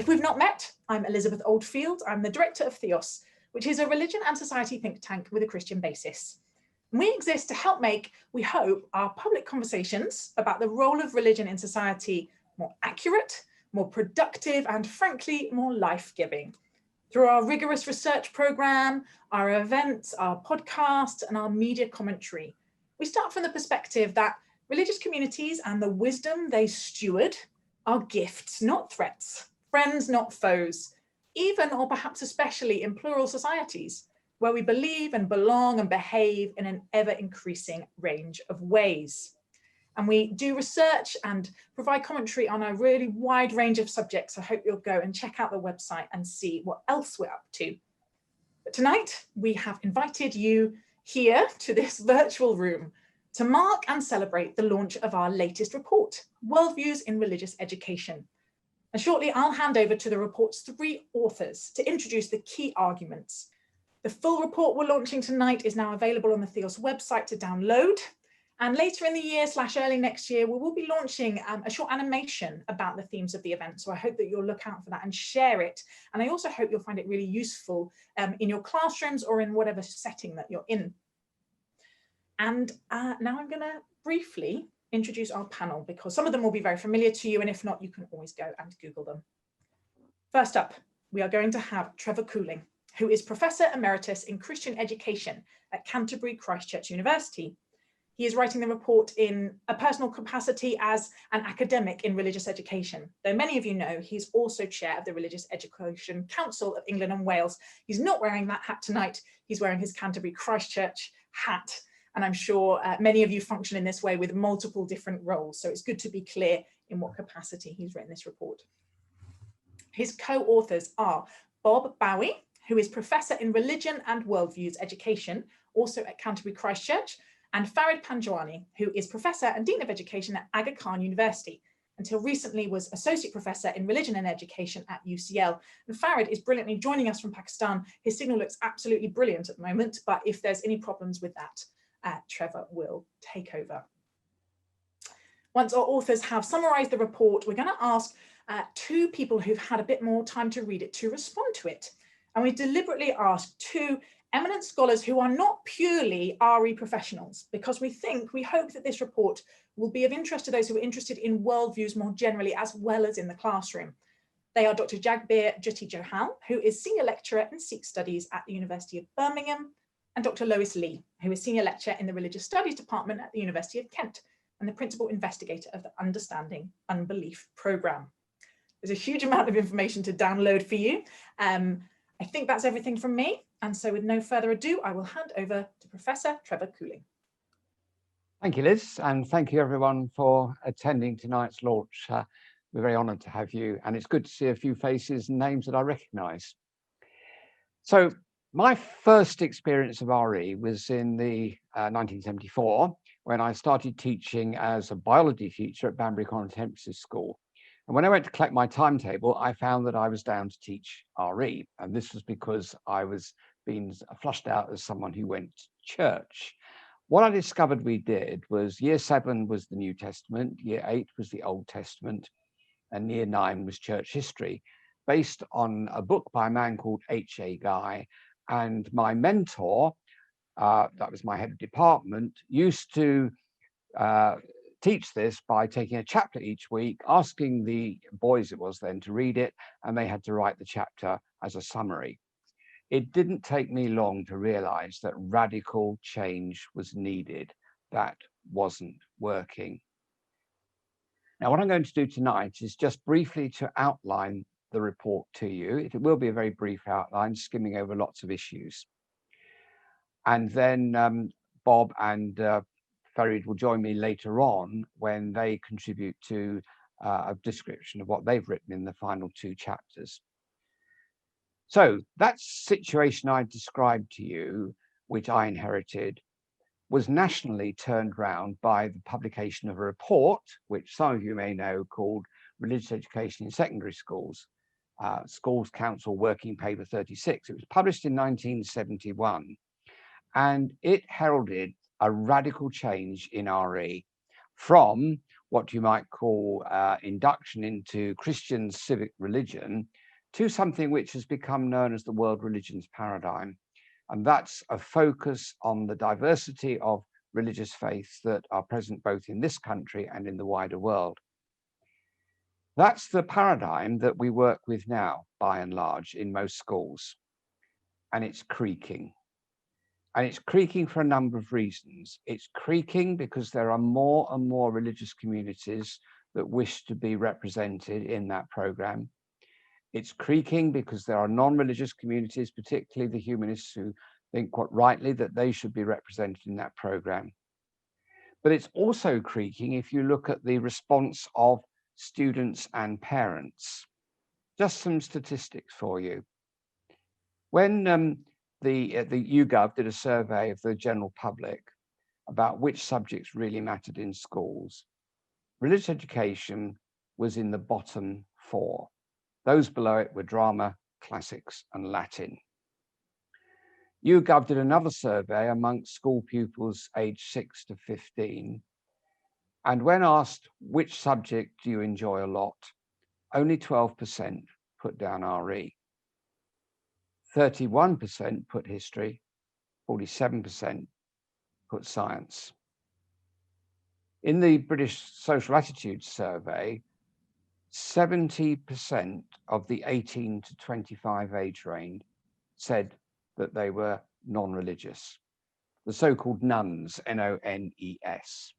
If we've not met, I'm Elizabeth Oldfield. I'm the director of Theos, which is a religion and society think tank with a Christian basis. And we exist to help make, we hope, our public conversations about the role of religion in society more accurate, more productive, and frankly, more life-giving. Through our rigorous research program, our events, our podcasts, and our media commentary, we start from the perspective that religious communities and the wisdom they steward are gifts, not threats, friends, not foes, even or perhaps especially in plural societies, where we believe and belong and behave in an ever-increasing range of ways. And we do research and provide commentary on a really wide range of subjects. I hope you'll go and check out the website and see what else we're up to. But tonight, we have invited you here to this virtual room to mark and celebrate the launch of our latest report, Worldviews in Religious Education. And shortly, I'll hand over to the report's 3 authors to introduce the key arguments. The full report we're launching tonight is now available on the Theos website to download. And later in the year / early next year, we will be launching a short animation about the themes of the event. So I hope that you'll look out for that and share it. And I also hope you'll find it really useful in your classrooms or in whatever setting that you're in. And now I'm going to briefly introduce our panel, because some of them will be very familiar to you, and if not, you can always go and Google them. First up, we are going to have Trevor, who is Professor Emeritus in Christian Education at Canterbury, Christchurch University. He is writing the report in a personal capacity as an academic in religious education. Though many of you know, he's also chair of the Religious Education Council of England and Wales. He's not wearing that hat tonight. He's wearing his Canterbury Christchurch hat. And I'm sure many of you function in this way with multiple different roles. So it's good to be clear in what capacity he's written this report. His co-authors are Bowie, who is Professor in Religion and Worldviews Education, also at Canterbury Christchurch, and Farid Panjwani, who is Professor and Dean of Education at Aga Khan University. Until recently was Associate Professor in Religion and Education at UCL. And Farid is brilliantly joining us from Pakistan. His signal looks absolutely brilliant at the moment, but if there's any problems with that, Trevor will take over. Once our authors have summarised the report, we're going to ask 2 people who've had a bit more time to read it to respond to it. And we deliberately asked 2 eminent scholars who are not purely RE professionals, because we hope that this report will be of interest to those who are interested in worldviews more generally, as well as in the classroom. They are Dr. Jagbir Jyoti Johal, who is Senior Lecturer in Sikh Studies at the University of Birmingham, and Dr. Lois Lee, who is Senior Lecturer in the Religious Studies Department at the University of Kent, and the Principal Investigator of the Understanding Unbelief programme. There's a huge amount of information to download for you. I think that's everything from me. And so with no further ado, I will hand over to Professor Trevor Cooling. Thank you, Liz, and thank you everyone for attending tonight's launch. We're very honoured to have you, and it's good to see a few faces and names that I recognise. So my first experience of RE was in the 1974, when I started teaching as a biology teacher at Banbury Contemporary School. And when I went to collect my timetable, I found that I was down to teach RE. And this was because I was being flushed out as someone who went to church. What I discovered we did was year 7 was the New Testament, year 8 was the Old Testament, and year 9 was church history, based on a book by a man called H.A. Guy. And my mentor, that was my head of department, used to teach this by taking a chapter each week, asking the boys, it was then, to read it, and they had to write the chapter as a summary. It didn't take me long to realize that radical change was needed. That wasn't working. Now, what I'm going to do tonight is just briefly to outline the report to you. It will be a very brief outline, skimming over lots of issues. And then Bob and Farid will join me later on when they contribute to a description of what they've written in the final 2 chapters. So that situation I described to you, which I inherited, was nationally turned round by the publication of a report, which some of you may know, called Religious Education in Secondary Schools, Schools Council Working Paper 36. It was published in 1971, and it heralded a radical change in RE from what you might call induction into Christian civic religion to something which has become known as the world religions paradigm. And that's a focus on the diversity of religious faiths that are present both in this country and in the wider world. That's the paradigm that we work with now, by and large, in most schools. And it's creaking. And it's creaking for a number of reasons. It's creaking because there are more and more religious communities that wish to be represented in that program. It's creaking because there are non-religious communities, particularly the humanists, who think quite rightly that they should be represented in that program. But it's also creaking if you look at the response of students and parents. Just some statistics for you. When the YouGov did a survey of the general public about which subjects really mattered in schools, religious education was in the bottom 4. Those below it were drama, classics, and Latin. YouGov did another survey amongst school pupils aged 6 to 15. And when asked which subject do you enjoy a lot, only 12% put down RE. 31% put history, 47% put science. In the British Social Attitudes Survey, 70% of the 18 to 25 age range said that they were non-religious, the so-called nuns, N-O-N-E-S.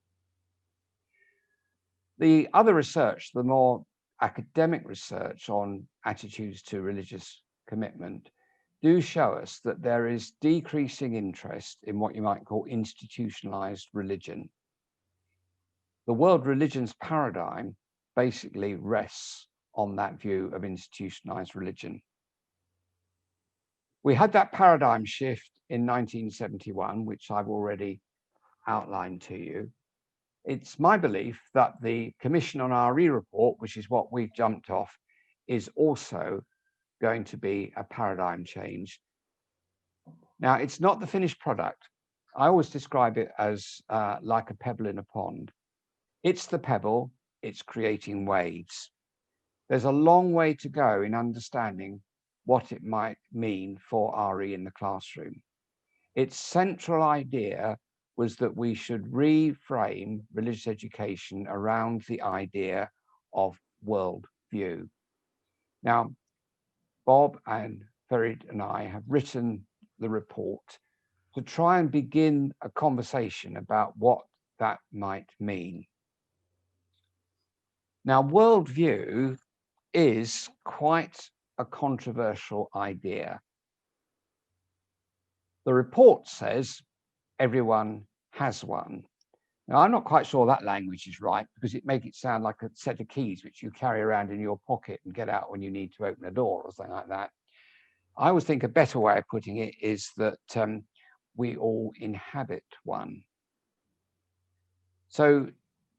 The other research, the more academic research on attitudes to religious commitment, do show us that there is decreasing interest in what you might call institutionalized religion. The world religions paradigm basically rests on that view of institutionalized religion. We had that paradigm shift in 1971, which I've already outlined to you. It's my belief that the Commission on RE report, which is what we've jumped off, is also going to be a paradigm change. Now, it's not the finished product. I always describe it as like a pebble in a pond. It's the pebble, it's creating waves. There's a long way to go in understanding what it might mean for RE in the classroom. Its central idea was that we should reframe religious education around the idea of worldview. Now, Bob and Farid and I have written the report to try and begin a conversation about what that might mean. Now, worldview is quite a controversial idea. The report says everyone has one. Now, I'm not quite sure that language is right because it makes it sound like a set of keys which you carry around in your pocket and get out when you need to open a door or something like that. I always think a better way of putting it is that we all inhabit one. So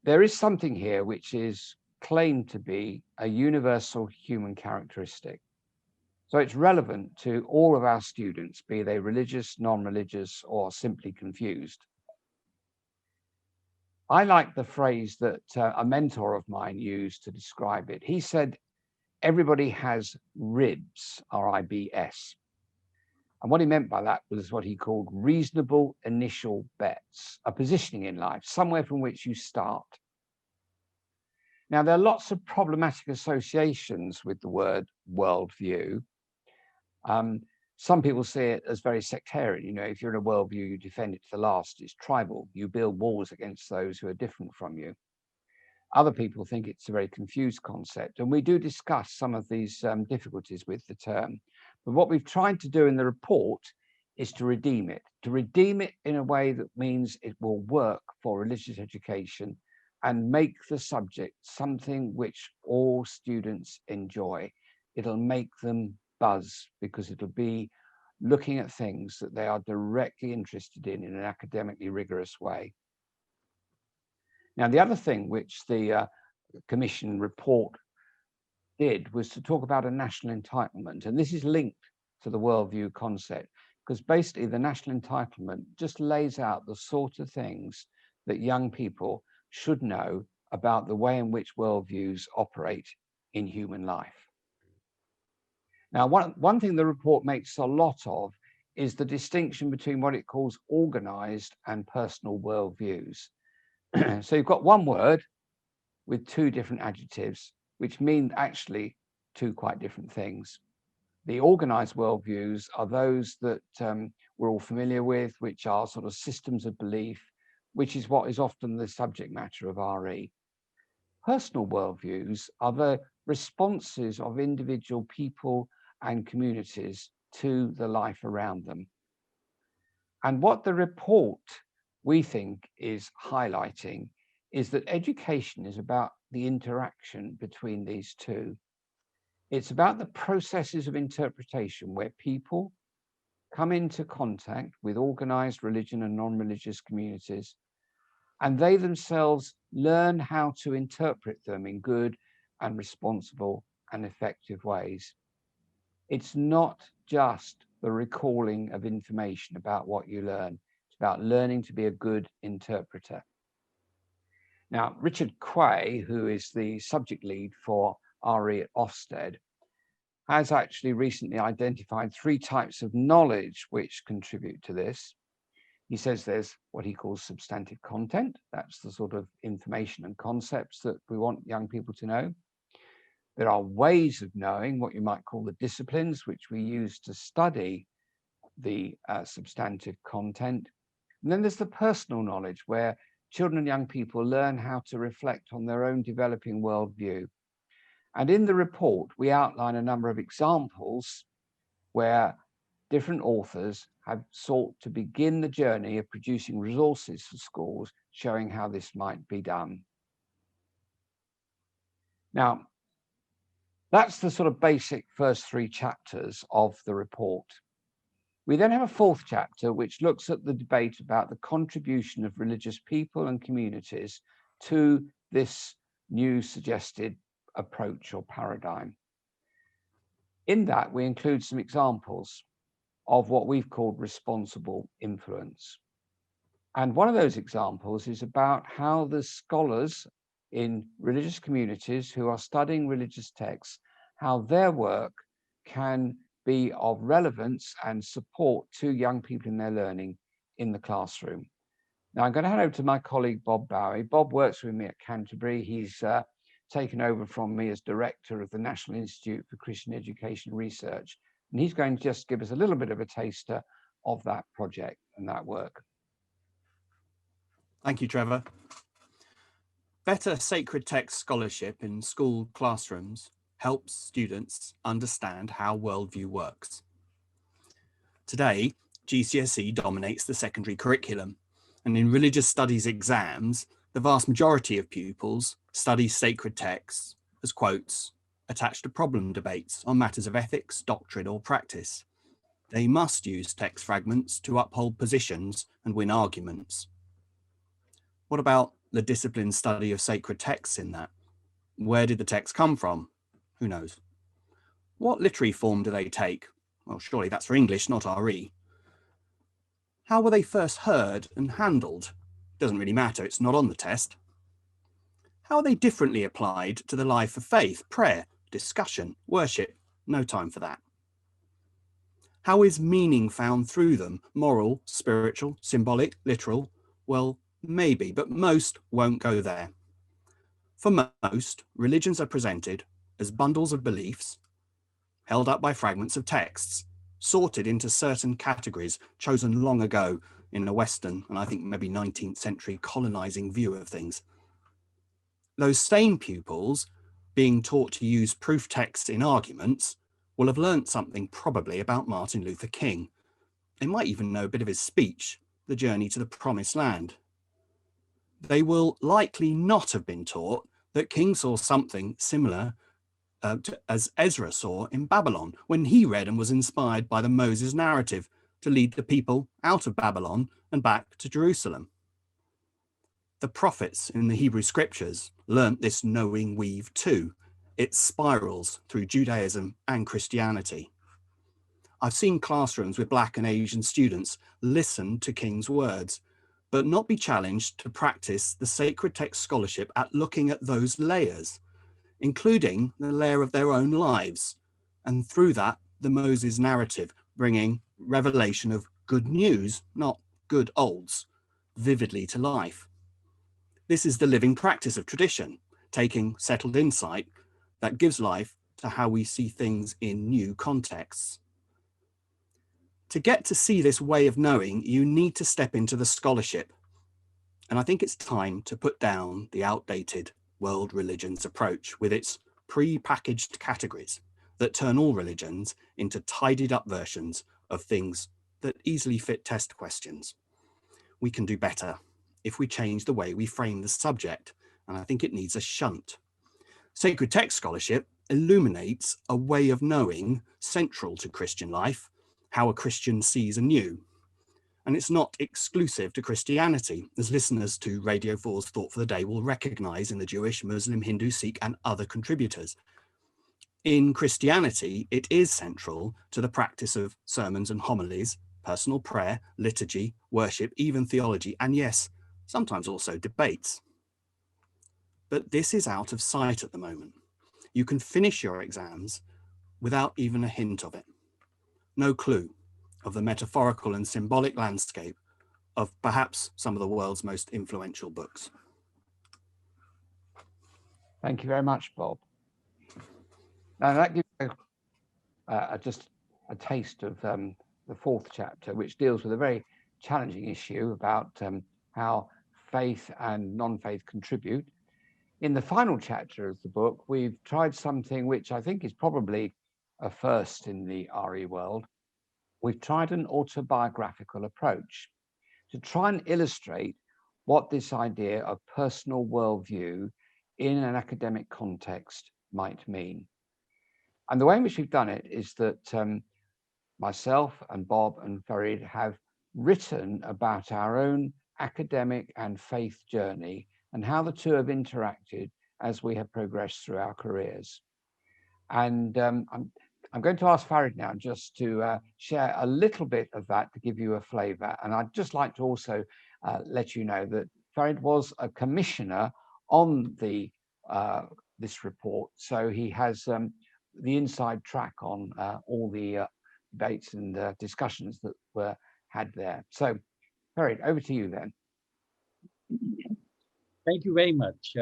there is something here which is claimed to be a universal human characteristic. So it's relevant to all of our students, be they religious, non-religious, or simply confused. I like the phrase that a mentor of mine used to describe it. He said, everybody has ribs, R-I-B-S. And what he meant by that was what he called reasonable initial bets, a positioning in life, somewhere from which you start. Now, there are lots of problematic associations with the word worldview. Some people see it as very sectarian. You know, if you're in a worldview, you defend it to the last. It's tribal. You build walls against those who are different from you. Other people think it's a very confused concept. And we do discuss some of these difficulties with the term. But what we've tried to do in the report is to redeem it in a way that means it will work for religious education and make the subject something which all students enjoy. It'll make them buzz because it'll be looking at things that they are directly interested in an academically rigorous way. Now, the other thing which the Commission report did was to talk about a national entitlement. And this is linked to the worldview concept, because basically the national entitlement just lays out the sort of things that young people should know about the way in which worldviews operate in human life. Now, one thing the report makes a lot of is the distinction between what it calls organised and personal worldviews. So you've got one word with two different adjectives, which mean actually two quite different things. The organised worldviews are those that we're all familiar with, which are sort of systems of belief, which is what is often the subject matter of RE. Personal worldviews are the responses of individual people and communities to the life around them. And what the report, we think, is highlighting is that education is about the interaction between these two. It's about the processes of interpretation where people come into contact with organised religion and non-religious communities, and they themselves learn how to interpret them in good and responsible and effective ways. It's not just the recalling of information about what you learn. It's about learning to be a good interpreter. Now, Richard Quay, who is the subject lead for RE at Ofsted, has actually recently identified 3 types of knowledge which contribute to this. He says there's what he calls substantive content. That's the sort of information and concepts that we want young people to know. There are ways of knowing, what you might call the disciplines, which we use to study the substantive content. And then there's the personal knowledge, where children and young people learn how to reflect on their own developing worldview. And in the report, we outline a number of examples where different authors have sought to begin the journey of producing resources for schools showing how this might be done. Now, that's the sort of basic first 3 chapters of the report. We then have a 4th chapter, which looks at the debate about the contribution of religious people and communities to this new suggested approach or paradigm. In that, we include some examples of what we've called responsible influence. And one of those examples is about how the scholars in religious communities who are studying religious texts, how their work can be of relevance and support to young people in their learning in the classroom. Now, I'm going to hand over to my colleague, Bob Bowie. Bob works with me at Canterbury. He's taken over from me as director of the National Institute for Christian Education Research. And he's going to just give us a little bit of a taster of that project and that work. Thank you, Trevor. Better sacred text scholarship in school classrooms helps students understand how worldview works. Today, GCSE dominates the secondary curriculum, and in religious studies exams, the vast majority of pupils study sacred texts as quotes attached to problem debates on matters of ethics, doctrine, or practice. They must use text fragments to uphold positions and win arguments. What about the disciplined study of sacred texts in that? Where did the text come from? Who knows? What literary form do they take? Well, surely that's for English, not RE. How were they first heard and handled? Doesn't really matter, it's not on the test. How are they differently applied to the life of faith, prayer, discussion, worship? No time for that. How is meaning found through them? Moral, spiritual, symbolic, literal? Well, maybe, but most won't go there. For most, religions are presented as bundles of beliefs held up by fragments of texts, sorted into certain categories chosen long ago in a Western and I think maybe 19th century colonizing view of things. Those same pupils being taught to use proof texts in arguments will have learnt something probably about Martin Luther King. They might even know a bit of his speech, The Journey to the Promised Land. They will likely not have been taught that King saw something similar as Ezra saw in Babylon when he read and was inspired by the Moses narrative to lead the people out of Babylon and back to Jerusalem. The prophets in the Hebrew scriptures learnt this knowing weave too. It spirals through Judaism and Christianity. I've seen classrooms with Black and Asian students listen to King's words, but not be challenged to practice the sacred text scholarship at looking at those layers, including the layer of their own lives, and through that, the Moses narrative, bringing revelation of good news, not good olds, vividly to life. This is the living practice of tradition, taking settled insight that gives life to how we see things in new contexts. To get to see this way of knowing, you need to step into the scholarship. And I think it's time to put down the outdated world religions approach with its pre-packaged categories that turn all religions into tidied up versions of things that easily fit test questions. We can do better if we change the way we frame the subject, and I think it needs a shunt. Sacred text scholarship illuminates a way of knowing central to Christian life, how a Christian sees anew. And it's not exclusive to Christianity, as listeners to Radio 4's Thought for the Day will recognize in the Jewish, Muslim, Hindu, Sikh, and other contributors. In Christianity, it is central to the practice of sermons and homilies, personal prayer, liturgy, worship, even theology, and yes, sometimes also debates. But this is out of sight at the moment. You can finish your exams without even a hint of it. No clue of the metaphorical and symbolic landscape of perhaps some of the world's most influential books. Thank you very much, Bob. Now that gives you just a taste of the fourth chapter, which deals with a very challenging issue about how faith and non-faith contribute. In the final chapter of the book, we've tried something which I think is probably a first in the RE world. We've tried an autobiographical approach to try and illustrate what this idea of personal worldview in an academic context might mean. And the way in which we've done it is that myself and Bob and Farid have written about our own academic and faith journey and how the two have interacted as we have progressed through our careers. And I'm going to ask Farid now just to share a little bit of that to give you a flavour. And I'd just like to also let you know that Farid was a commissioner on the this report, so he has the inside track on all the debates and discussions that were had there. So, Farid, over to you then. Thank you very much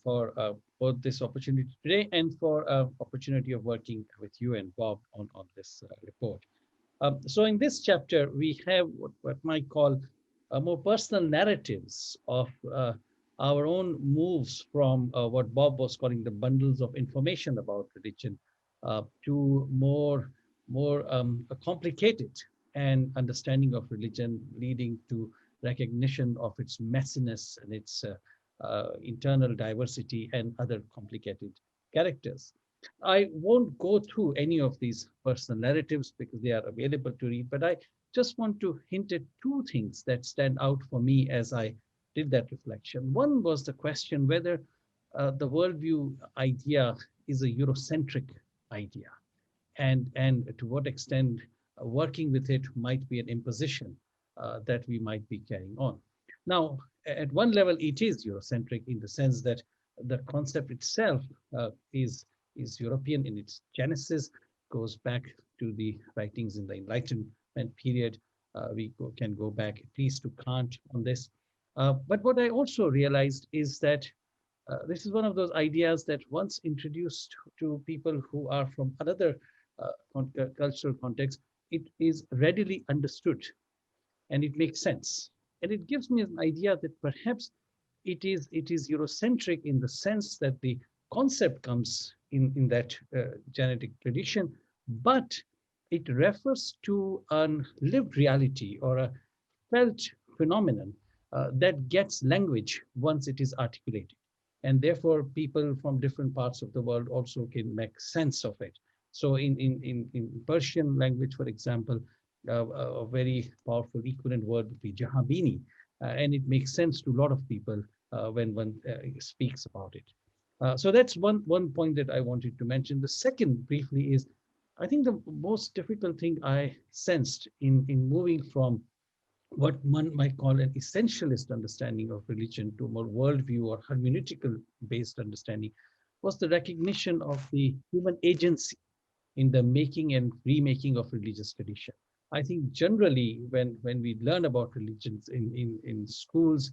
for both this opportunity today and for opportunity of working with you and Bob on this report. So in this chapter, we have what might call more personal narratives of our own moves from what Bob was calling the bundles of information about religion to more complicated and understanding of religion, leading to recognition of its messiness and its internal diversity and other complicated characters. I won't go through any of these personal narratives because they are available to read, but I just want to hint at two things that stand out for me as I did that reflection. One was the question whether the worldview idea is a Eurocentric idea, and to what extent working with it might be an imposition that we might be carrying on. Now, at one level, it is Eurocentric in the sense that the concept itself is European in its genesis, goes back to the writings in the Enlightenment period. We can go back at least to Kant on this. But what I also realized is that this is one of those ideas that once introduced to people who are from another cultural context, it is readily understood and it makes sense. And it gives me an idea that perhaps it is Eurocentric in the sense that the concept comes in that genetic tradition, but it refers to a lived reality or a felt phenomenon that gets language once it is articulated. And therefore, people from different parts of the world also can make sense of it. So in Persian language, for example, a very powerful equivalent word would be jahabini, and it makes sense to a lot of people when one speaks about it. So that's one point that I wanted to mention. The second, briefly, is I think the most difficult thing I sensed in moving from what one might call an essentialist understanding of religion to a more worldview or hermeneutical based understanding was the recognition of the human agency in the making and remaking of religious tradition. I think generally when we learn about religions in schools,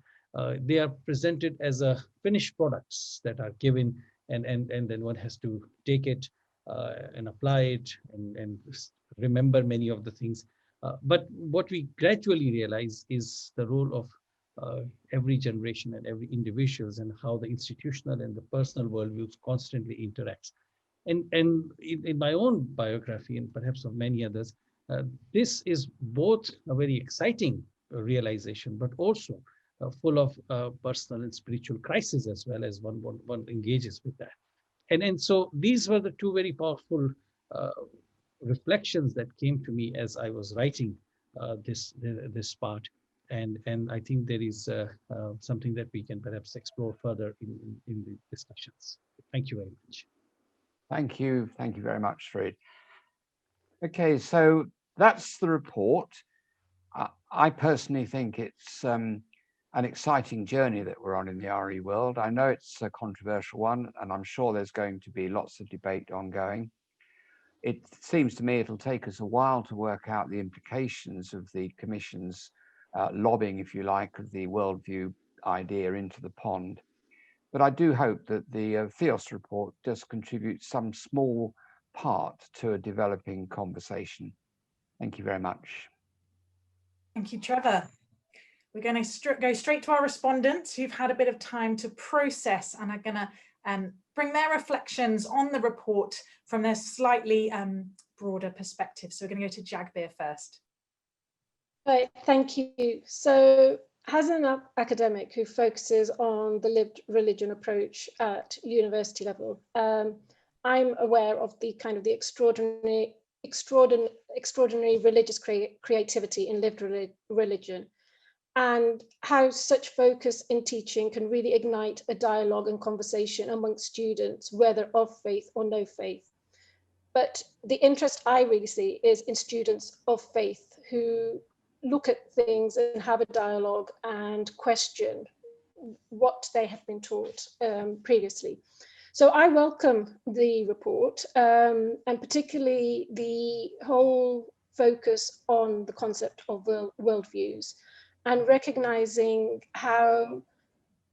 they are presented as a finished products that are given, and then one has to take it and apply it and remember many of the things. But what we gradually realize is the role of every generation and every individuals, and how the institutional and the personal worldviews constantly interacts. And in my own biography, and perhaps of many others, this is both a very exciting realization, but also full of personal and spiritual crisis, as well, as one engages with that. And so these were the two very powerful reflections that came to me as I was writing this part. And I think there is something that we can perhaps explore further in the discussions. Thank you very much. Thank you very much, Farid. Okay, so that's the report. I personally think it's an exciting journey that we're on in the RE world. I know it's a controversial one, and I'm sure there's going to be lots of debate ongoing. It seems to me it'll take us a while to work out the implications of the Commission's lobbying, if you like, of the worldview idea into the pond. But I do hope that the Theos report does contribute some small part to a developing conversation. Thank you very much. Thank you, Trevor. We're going to go straight to our respondents who've had a bit of time to process and are going to bring their reflections on the report from their slightly broader perspective. So we're going to go to Jagbir first. Right, thank you. So as an academic who focuses on the lived religion approach at university level, I'm aware of the kind of the extraordinary religious creativity in lived religion, and how such focus in teaching can really ignite a dialogue and conversation amongst students, whether of faith or no faith. But the interest I really see is in students of faith who look at things and have a dialogue and question what they have been taught previously. So I welcome the report, and particularly the whole focus on the concept of worldviews, and recognizing how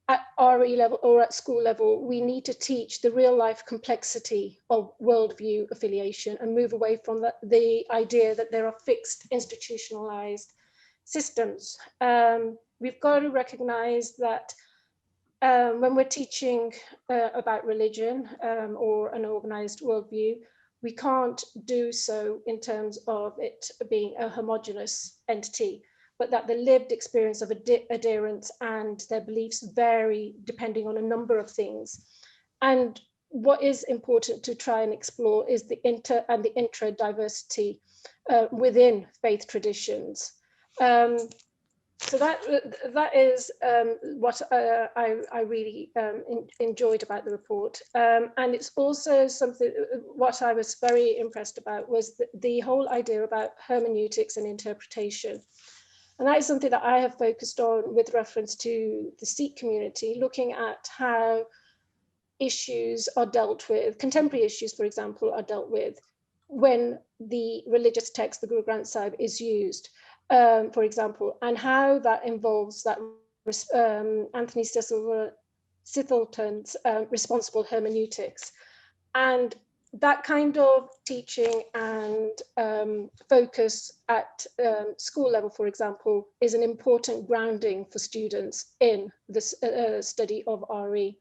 at RE level or at school level, we need to teach the real life complexity of worldview affiliation and move away from the idea that there are fixed institutionalized systems. We've got to recognize that when we're teaching about religion or an organized worldview, we can't do so in terms of it being a homogeneous entity, but that the lived experience of adherents and their beliefs vary depending on a number of things. And what is important to try and explore is the inter and the intra-diversity within faith traditions. So that is what I really enjoyed about the report. And it's also something, what I was very impressed about was the whole idea about hermeneutics and interpretation. And that is something that I have focused on with reference to the Sikh community, looking at how issues are dealt with, contemporary issues, for example, are dealt with when the religious text, the Guru Granth Sahib, is used, for example, and how that involves that Anthony Sithleton's responsible hermeneutics. And that kind of teaching and focus at school level, for example, is an important grounding for students in this study of RE.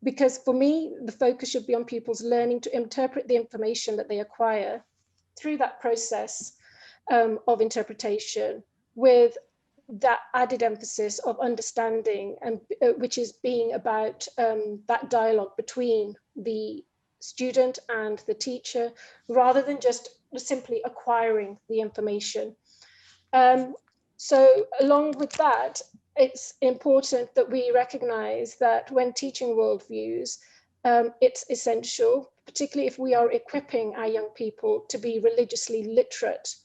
Because for me, the focus should be on pupils learning to interpret the information that they acquire through that process of interpretation, with that added emphasis of understanding, and which is being about that dialogue between the student and the teacher, rather than just simply acquiring the information. So along with that, it's important that we recognize that when teaching worldviews, it's essential, particularly if we are equipping our young people to be religiously literate,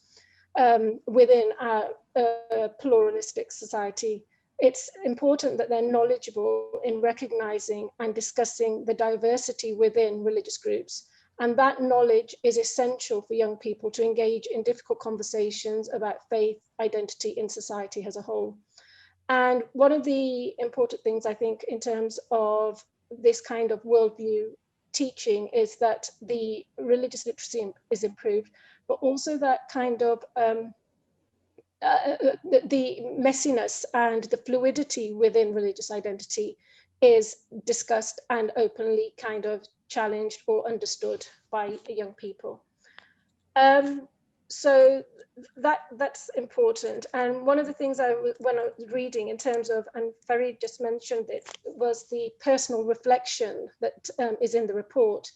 within our pluralistic society. It's important that they're knowledgeable in recognizing and discussing the diversity within religious groups. And that knowledge is essential for young people to engage in difficult conversations about faith, identity, in society as a whole. And one of the important things, I think, in terms of this kind of worldview teaching is that the religious literacy is improved, but also that kind of the messiness and the fluidity within religious identity is discussed and openly kind of challenged or understood by young people. So that's important. And one of the things when I was reading in terms of, and Farid just mentioned it, was the personal reflection that is in the report.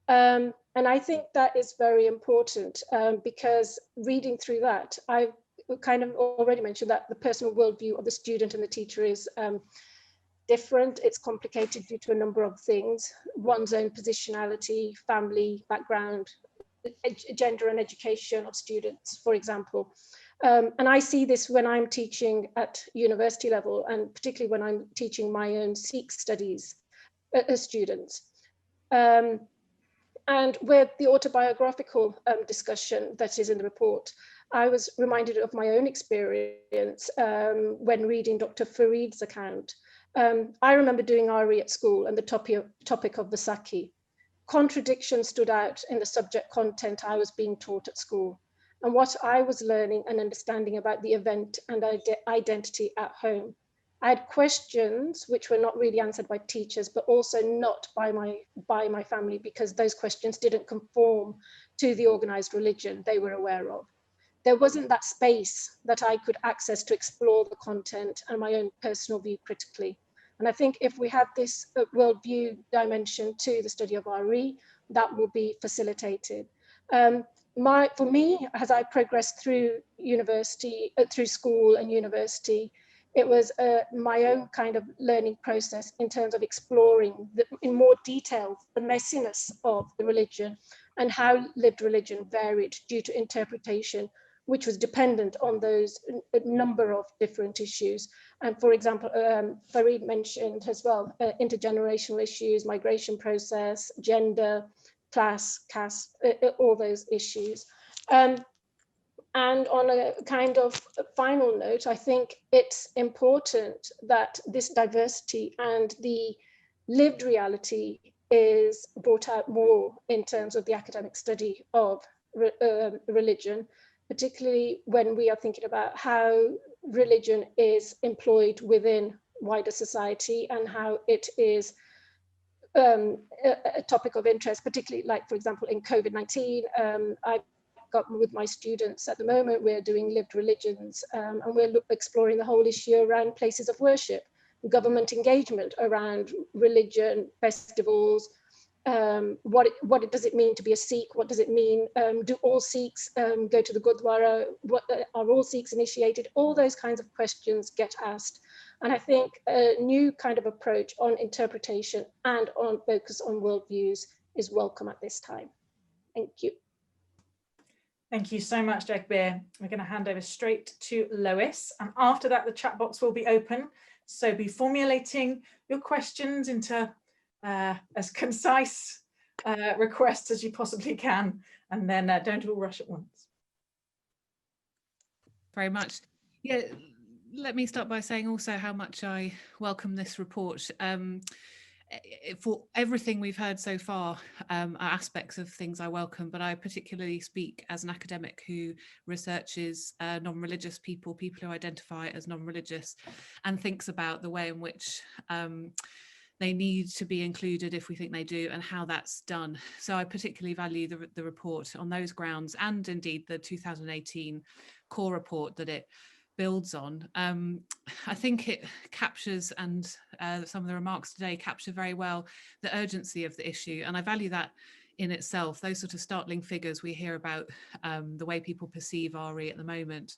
And I think that is very important because reading through that, I've kind of already mentioned that the personal worldview of the student and the teacher is different. It's complicated due to a number of things: one's own positionality, family background, gender and education of students, for example. And I see this when I'm teaching at university level, and particularly when I'm teaching my own Sikh studies students. And with the autobiographical discussion that is in the report, I was reminded of my own experience when reading Dr. Farid's account. I remember doing RE at school and the topic of Vaisakhi. Contradiction stood out in the subject content I was being taught at school and what I was learning and understanding about the event and identity at home. I had questions which were not really answered by teachers, but also not by my family, because those questions didn't conform to the organised religion they were aware of. There wasn't that space that I could access to explore the content and my own personal view critically. And I think if we have this worldview dimension to the study of RE, that will be facilitated. For me, as I progressed through university, through school and university, it was my own kind of learning process in terms of exploring in more detail the messiness of the religion and how lived religion varied due to interpretation, which was dependent on those a number of different issues. And for example, Farid mentioned as well, intergenerational issues, migration process, gender, class, caste, all those issues. And on a kind of final note, I think it's important that this diversity and the lived reality is brought out more in terms of the academic study of religion, particularly when we are thinking about how religion is employed within wider society and how it is a topic of interest, particularly like, for example, in COVID-19. I've got with my students at the moment, we're doing lived religions and we're exploring the whole issue around places of worship, government engagement around religion, festivals, what does it mean to be a Sikh? What does it mean? Do all Sikhs go to the Gurdwara? Are all Sikhs initiated? All those kinds of questions get asked. And I think a new kind of approach on interpretation and on focus on worldviews is welcome at this time. Thank you. Thank you so much, Jagbir. We're going to hand over straight to Lois. And after that, the chat box will be open. So be formulating your questions into as concise requests as you possibly can. And then don't all rush at once. Very much. Yeah, let me start by saying also how much I welcome this report. For everything we've heard so far, are aspects of things I welcome, but I particularly speak as an academic who researches non-religious people who identify as non-religious, and thinks about the way in which they need to be included if we think they do, and how that's done. So I particularly value the report on those grounds, and indeed the 2018 core report that it builds on. I think it captures, and some of the remarks today capture very well the urgency of the issue, and I value that in itself, those sort of startling figures we hear about the way people perceive RE at the moment.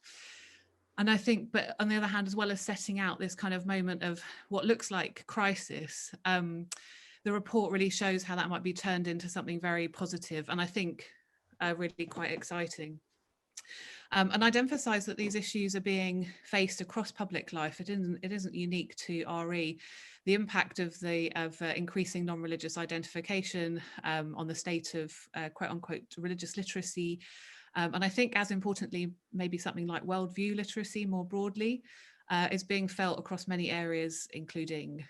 And I think, but on the other hand, as well as setting out this kind of moment of what looks like crisis, the report really shows how that might be turned into something very positive, and I think really quite exciting. And I'd emphasise that these issues are being faced across public life. It isn't unique to RE. The impact of increasing non-religious identification on the state of quote unquote religious literacy, and I think as importantly, maybe something like worldview literacy more broadly, is being felt across many areas, including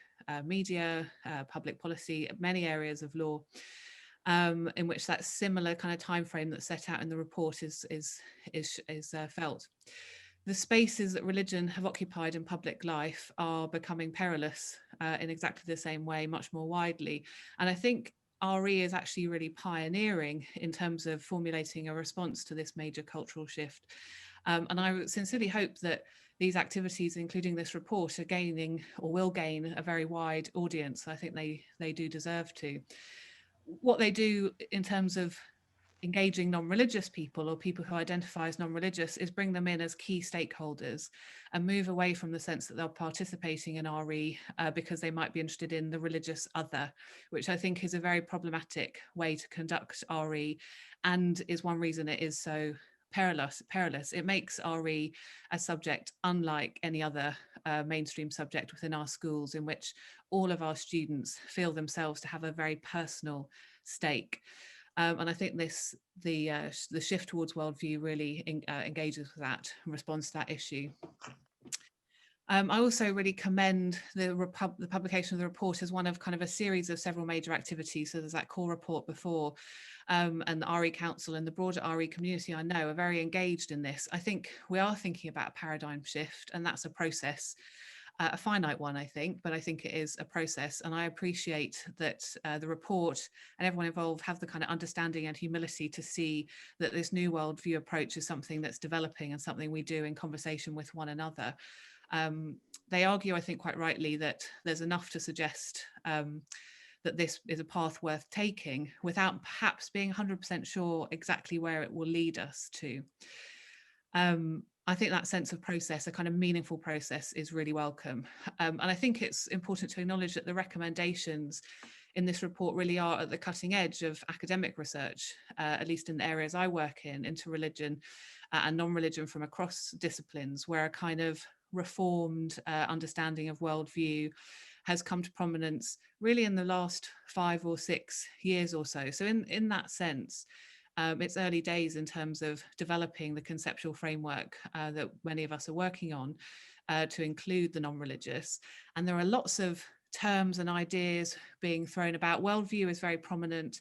media, public policy, many areas of law. In which that similar kind of time frame that's set out in the report is felt. The spaces that religion have occupied in public life are becoming perilous in exactly the same way, much more widely. And I think RE is actually really pioneering in terms of formulating a response to this major cultural shift. And I sincerely hope that these activities, including this report, are gaining or will gain a very wide audience. I think they do deserve to. What they do in terms of engaging non-religious people or people who identify as non-religious is bring them in as key stakeholders and move away from the sense that they're participating in RE because they might be interested in the religious other, which I think is a very problematic way to conduct RE and is one reason it is so perilous. It makes RE a subject unlike any other mainstream subject within our schools, in which all of our students feel themselves to have a very personal stake. And I think the shift towards worldview really engages with that and responds to that issue. I also really commend the publication of the report as one of kind of a series of several major activities. So there's that core report before, and the RE Council and the broader RE community I know are very engaged in this. I think we are thinking about a paradigm shift, and that's a process. A finite one, I think, but I think it is a process. And I appreciate that the report and everyone involved have the kind of understanding and humility to see that this new worldview approach is something that's developing and something we do in conversation with one another. They argue, I think quite rightly, that there's enough to suggest that this is a path worth taking without perhaps being 100% sure exactly where it will lead us to. I think that sense of process, a kind of meaningful process, is really welcome. And I think it's important to acknowledge that the recommendations in this report really are at the cutting edge of academic research, at least in the areas I work in, into religion and non-religion from across disciplines, where a kind of reformed understanding of worldview has come to prominence really in the last 5 or 6 years or so. So in that sense, it's early days in terms of developing the conceptual framework that many of us are working on to include the non-religious. And there are lots of terms and ideas being thrown about. Worldview is very prominent.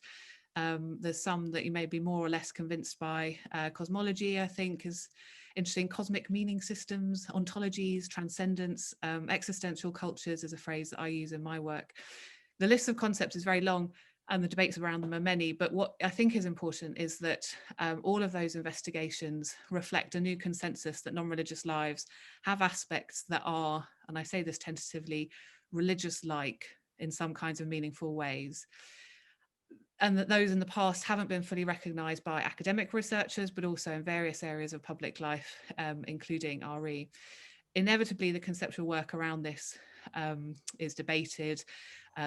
There's some that you may be more or less convinced by. Cosmology, I think, is interesting. Cosmic meaning systems, ontologies, transcendence, existential cultures is a phrase that I use in my work. The list of concepts is very long, and the debates around them are many, but what I think is important is that all of those investigations reflect a new consensus that non-religious lives have aspects that are, and I say this tentatively, religious-like in some kinds of meaningful ways. And that those in the past haven't been fully recognised by academic researchers, but also in various areas of public life, including RE. Inevitably, the conceptual work around this is debated.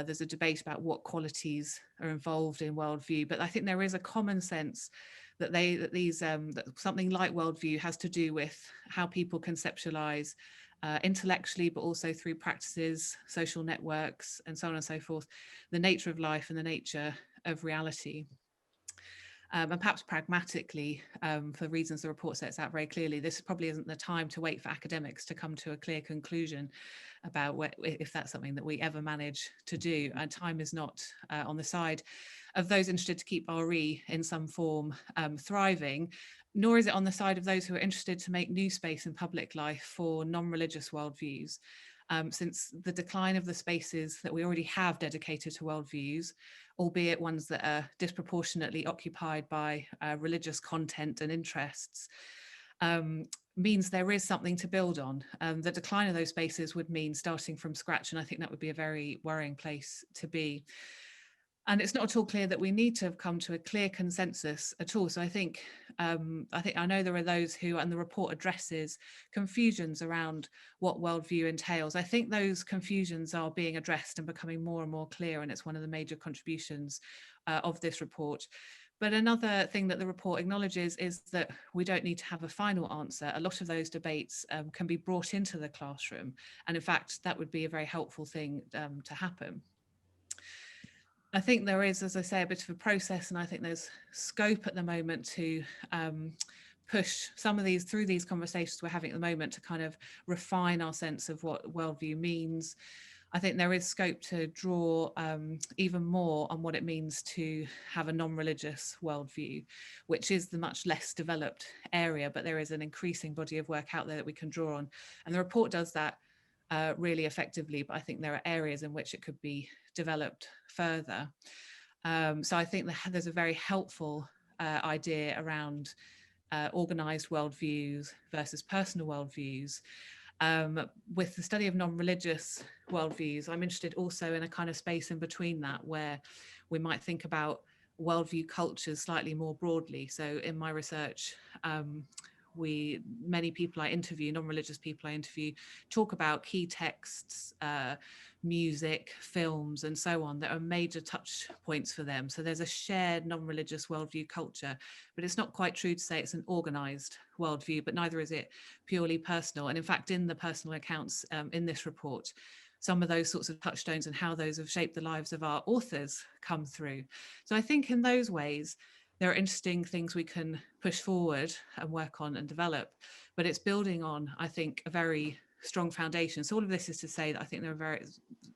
There's a debate about what qualities are involved in worldview, but I think there is a common sense that that something like worldview has to do with how people conceptualize intellectually, but also through practices, social networks, and so on and so forth, the nature of life and the nature of reality. And perhaps pragmatically, for reasons the report sets out very clearly, this probably isn't the time to wait for academics to come to a clear conclusion about if that's something that we ever manage to do. And time is not on the side of those interested to keep RE in some form thriving, nor is it on the side of those who are interested to make new space in public life for non-religious worldviews. Since the decline of the spaces that we already have dedicated to worldviews, albeit ones that are disproportionately occupied by religious content and interests, means there is something to build on. The decline of those spaces would mean starting from scratch, and I think that would be a very worrying place to be. And it's not at all clear that we need to have come to a clear consensus at all. So I know there are those who, and the report addresses confusions around what worldview entails. I think those confusions are being addressed and becoming more and more clear, and it's one of the major contributions of this report. But another thing that the report acknowledges is that we don't need to have a final answer. A lot of those debates can be brought into the classroom. And in fact, that would be a very helpful thing to happen. I think there is, as I say, a bit of a process, and I think there's scope at the moment to push some of these through these conversations we're having at the moment to kind of refine our sense of what worldview means. I think there is scope to draw even more on what it means to have a non-religious worldview, which is the much less developed area, but there is an increasing body of work out there that we can draw on. And the report does that really effectively, but I think there are areas in which it could be developed further. So I think that there's a very helpful idea around organised worldviews versus personal worldviews. With the study of non-religious worldviews, I'm interested also in a kind of space in between that, where we might think about worldview cultures slightly more broadly. So in my research, many people I interview, non-religious people I interview, talk about key texts, music, films, and so on that are major touch points for them. So there's a shared non-religious worldview culture, but it's not quite true to say it's an organised worldview, but neither is it purely personal. And in fact, in the personal accounts in this report, some of those sorts of touchstones and how those have shaped the lives of our authors come through. So I think in those ways, there are interesting things we can push forward and work on and develop, but it's building on, I think, a very strong foundation. So all of this is to say that I think there are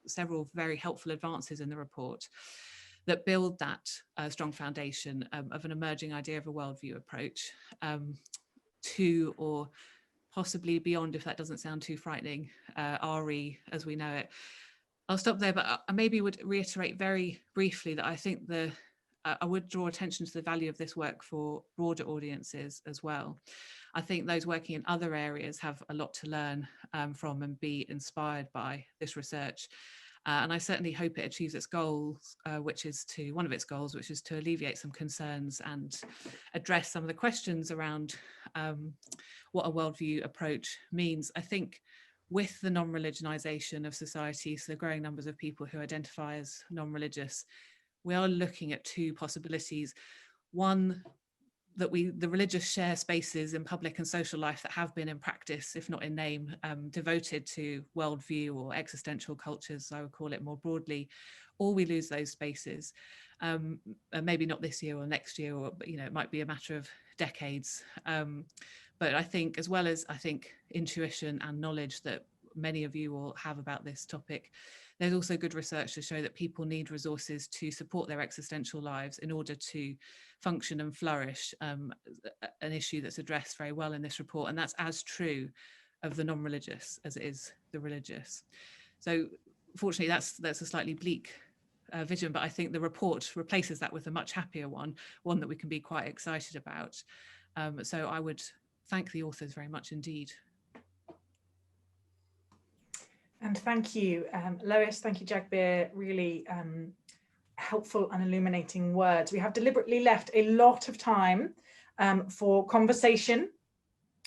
several very helpful advances in the report that build that strong foundation of an emerging idea of a worldview approach to, or possibly beyond, if that doesn't sound too frightening, RE as we know it. I'll stop there, but I maybe would reiterate very briefly that I think I would draw attention to the value of this work for broader audiences as well. I think those working in other areas have a lot to learn from and be inspired by this research. And I certainly hope it achieves its goals, one of its goals, which is to alleviate some concerns and address some of the questions around what a worldview approach means. I think with the non-religionisation of society, so the growing numbers of people who identify as non-religious, we are looking at two possibilities. One, that the religious share spaces in public and social life that have been in practice, if not in name, devoted to worldview or existential cultures, I would call it more broadly, or we lose those spaces. And maybe not this year or next year, or it might be a matter of decades. But I think, as well as intuition and knowledge that many of you will have about this topic, there's also good research to show that people need resources to support their existential lives in order to function and flourish, an issue that's addressed very well in this report. And that's as true of the non-religious as it is the religious. So fortunately, that's a slightly bleak vision, but I think the report replaces that with a much happier one that we can be quite excited about. So I would thank the authors very much indeed. And thank you, Lois. Thank you, Jagbir. Really helpful and illuminating words. We have deliberately left a lot of time for conversation,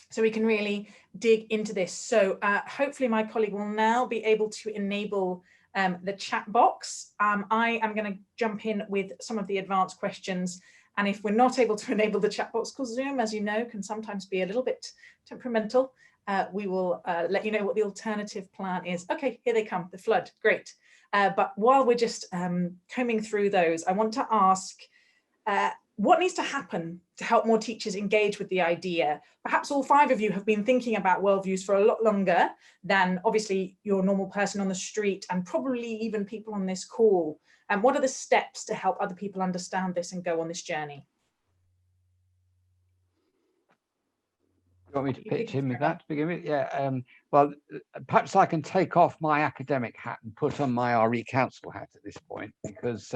so we can really dig into this. So hopefully my colleague will now be able to enable the chat box. I am going to jump in with some of the advanced questions. And if we're not able to enable the chat box, because Zoom, as you know, can sometimes be a little bit temperamental, we will let you know what the alternative plan is. Okay, here they come, the flood, great. But while we're just combing through those, I want to ask what needs to happen to help more teachers engage with the idea? Perhaps all 5 of you have been thinking about worldviews for a lot longer than obviously your normal person on the street, and probably even people on this call. And what are the steps to help other people understand this and go on this journey? You want me to pitch in with that to begin with? Yeah, well, perhaps I can take off my academic hat and put on my RE Council hat at this point, because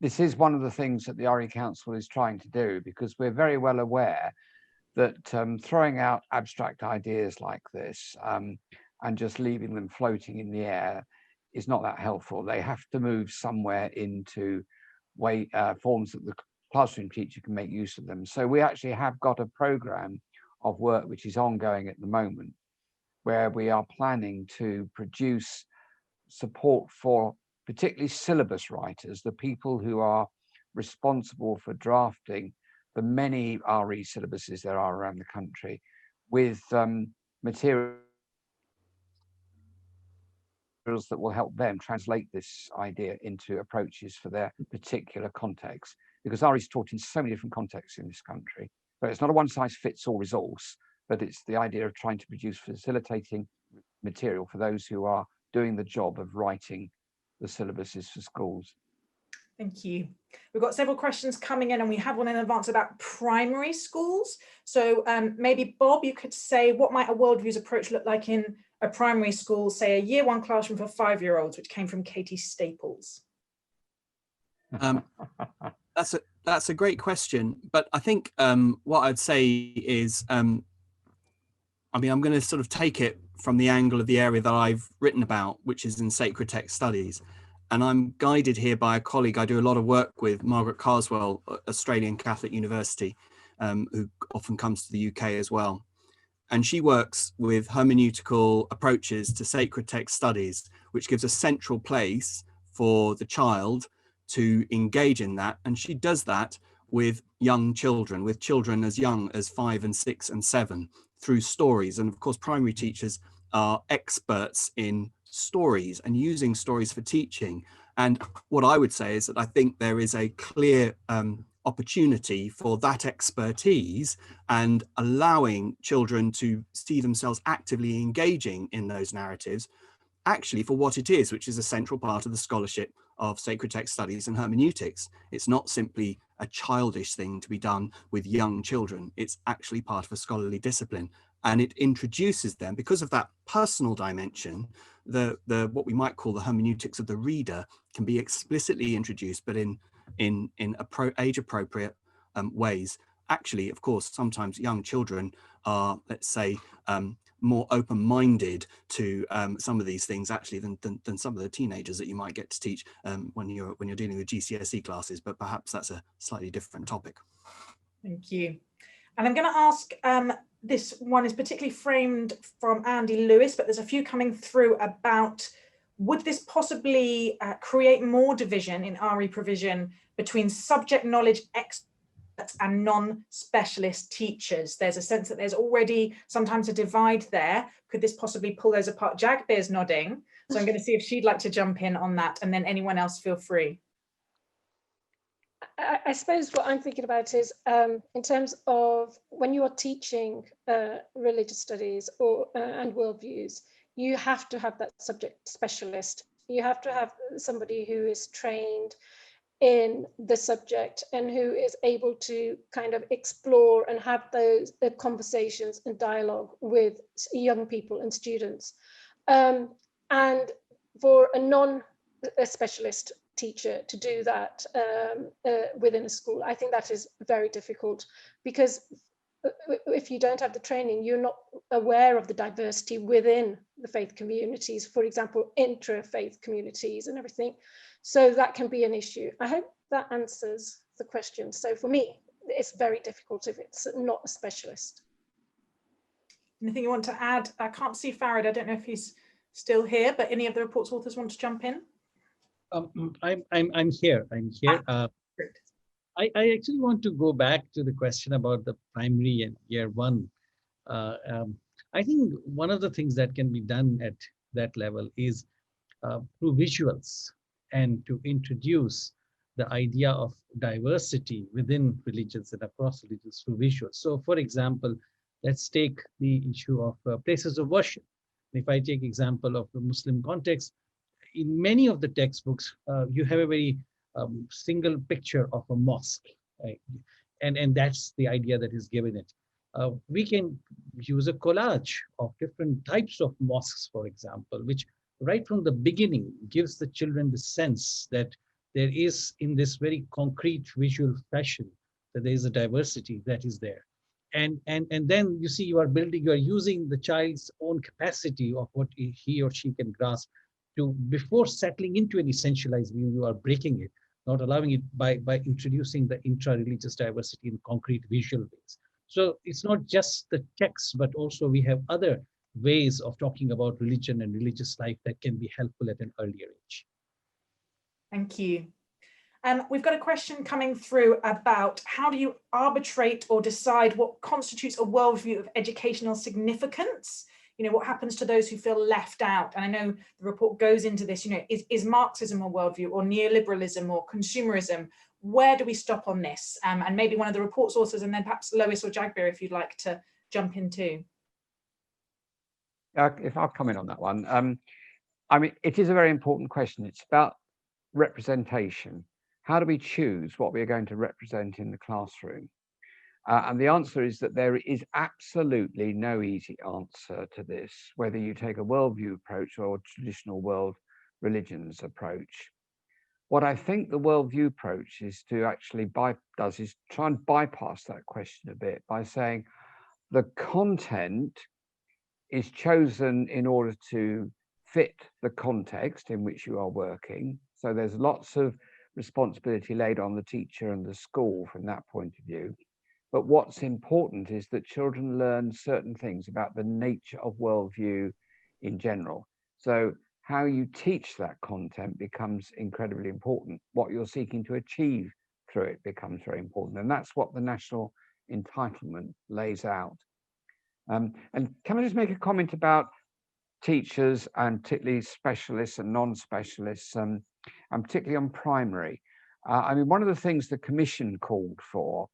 this is one of the things that the RE Council is trying to do, because we're very well aware that throwing out abstract ideas like this and just leaving them floating in the air is not that helpful. They have to move somewhere into forms that the classroom teacher can make use of them. So we actually have got a program of work which is ongoing at the moment, where we are planning to produce support for particularly syllabus writers, the people who are responsible for drafting the many RE syllabuses there are around the country with materials that will help them translate this idea into approaches for their particular context. Because RE is taught in so many different contexts in this country. So it's not a one-size-fits-all resource, but it's the idea of trying to produce facilitating material for those who are doing the job of writing the syllabuses for schools. Thank you. We've got several questions coming in, and we had one in advance about primary schools. So maybe Bob, you could say, what might a Worldviews approach look like in a primary school, say a year one classroom for 5-year-olds, which came from Katie Staples? That's a great question, but I think what I'd say is, I mean, I'm going to sort of take it from the angle of the area that I've written about, which is in sacred text studies. And I'm guided here by a colleague I do a lot of work with, Margaret Carswell, Australian Catholic University, who often comes to the UK as well. And she works with hermeneutical approaches to sacred text studies, which gives a central place for the child to engage in that. And she does that with young children, with children as young as 5 and 6 and 7, through stories. And of course, primary teachers are experts in stories and using stories for teaching. And what I would say is that I think there is a clear opportunity for that expertise and allowing children to see themselves actively engaging in those narratives, actually for what it is, which is a central part of the scholarship of sacred text studies and hermeneutics. It's not simply a childish thing to be done with young children. It's actually part of a scholarly discipline. And it introduces them, because of that personal dimension, the what we might call the hermeneutics of the reader can be explicitly introduced, but in age-appropriate ways. Actually, of course, sometimes young children are, let's say, more open-minded to some of these things actually than some of the teenagers that you might get to teach when you're dealing with GCSE classes. But perhaps that's a slightly different topic. Thank you. And I'm going to ask, this one is particularly framed from Andy Lewis, but there's a few coming through about, would this possibly create more division in RE provision between subject knowledge experts and non-specialist teachers? There's a sense that there's already sometimes a divide there. Could this possibly pull those apart? Jagbear's nodding, so I'm going to see if she'd like to jump in on that, and then anyone else feel free. I suppose what I'm thinking about is in terms of when you are teaching religious studies or and worldviews, you have to have that subject specialist. You have to have somebody who is trained in the subject and who is able to kind of explore and have those conversations and dialogue with young people and students. And for a non-specialist teacher to do that within a school, I think that is very difficult, because if you don't have the training, you're not aware of the diversity within the faith communities, for example, intra-faith communities and everything. So that can be an issue. I hope that answers the question. So for me, it's very difficult if it's not a specialist. Anything you want to add? I can't see Farid. I don't know if he's still here, but any of the report's authors want to jump in? I'm here. I actually want to go back to the question about the primary and year one. I think one of the things that can be done at that level is through visuals, and to introduce the idea of diversity within religions and across religions through visuals. So for example, let's take the issue of places of worship. If I take example of the Muslim context, in many of the textbooks, you have a very single picture of a mosque, right? And that's the idea that is given it. We can use a collage of different types of mosques, for example, which right from the beginning gives the children the sense that there is, in this very concrete visual fashion, that there is a diversity that is there. And then you see you are using the child's own capacity of what he or she can grasp to, before settling into an essentialized view, you are breaking it, not allowing it by introducing the intra-religious diversity in concrete visual ways. So it's not just the text, but also we have other ways of talking about religion and religious life that can be helpful at an earlier age. Thank you. We've got a question coming through about how do you arbitrate or decide what constitutes a worldview of educational significance? You know, what happens to those who feel left out? And I know the report goes into this, you know, is Marxism a worldview, or neoliberalism, or consumerism? Where do we stop on this? And maybe one of the report's authors, and then perhaps Lois or Jagbeer, if you'd like to jump in too. If I'll comment on that one. I mean, it is a very important question. It's about representation. How do we choose what we are going to represent in the classroom? And the answer is that there is absolutely no easy answer to this, whether you take a worldview approach or a traditional world religions approach. What I think the worldview approach is to actually does is try and bypass that question a bit by saying the content is chosen in order to fit the context in which you are working. So there's lots of responsibility laid on the teacher and the school from that point of view. But what's important is that children learn certain things about the nature of worldview in general. So how you teach that content becomes incredibly important. What you're seeking to achieve through it becomes very important. And that's what the national entitlement lays out. And can I just make a comment about teachers, and particularly specialists and non-specialists, and particularly on primary? I mean, one of the things the Commission called for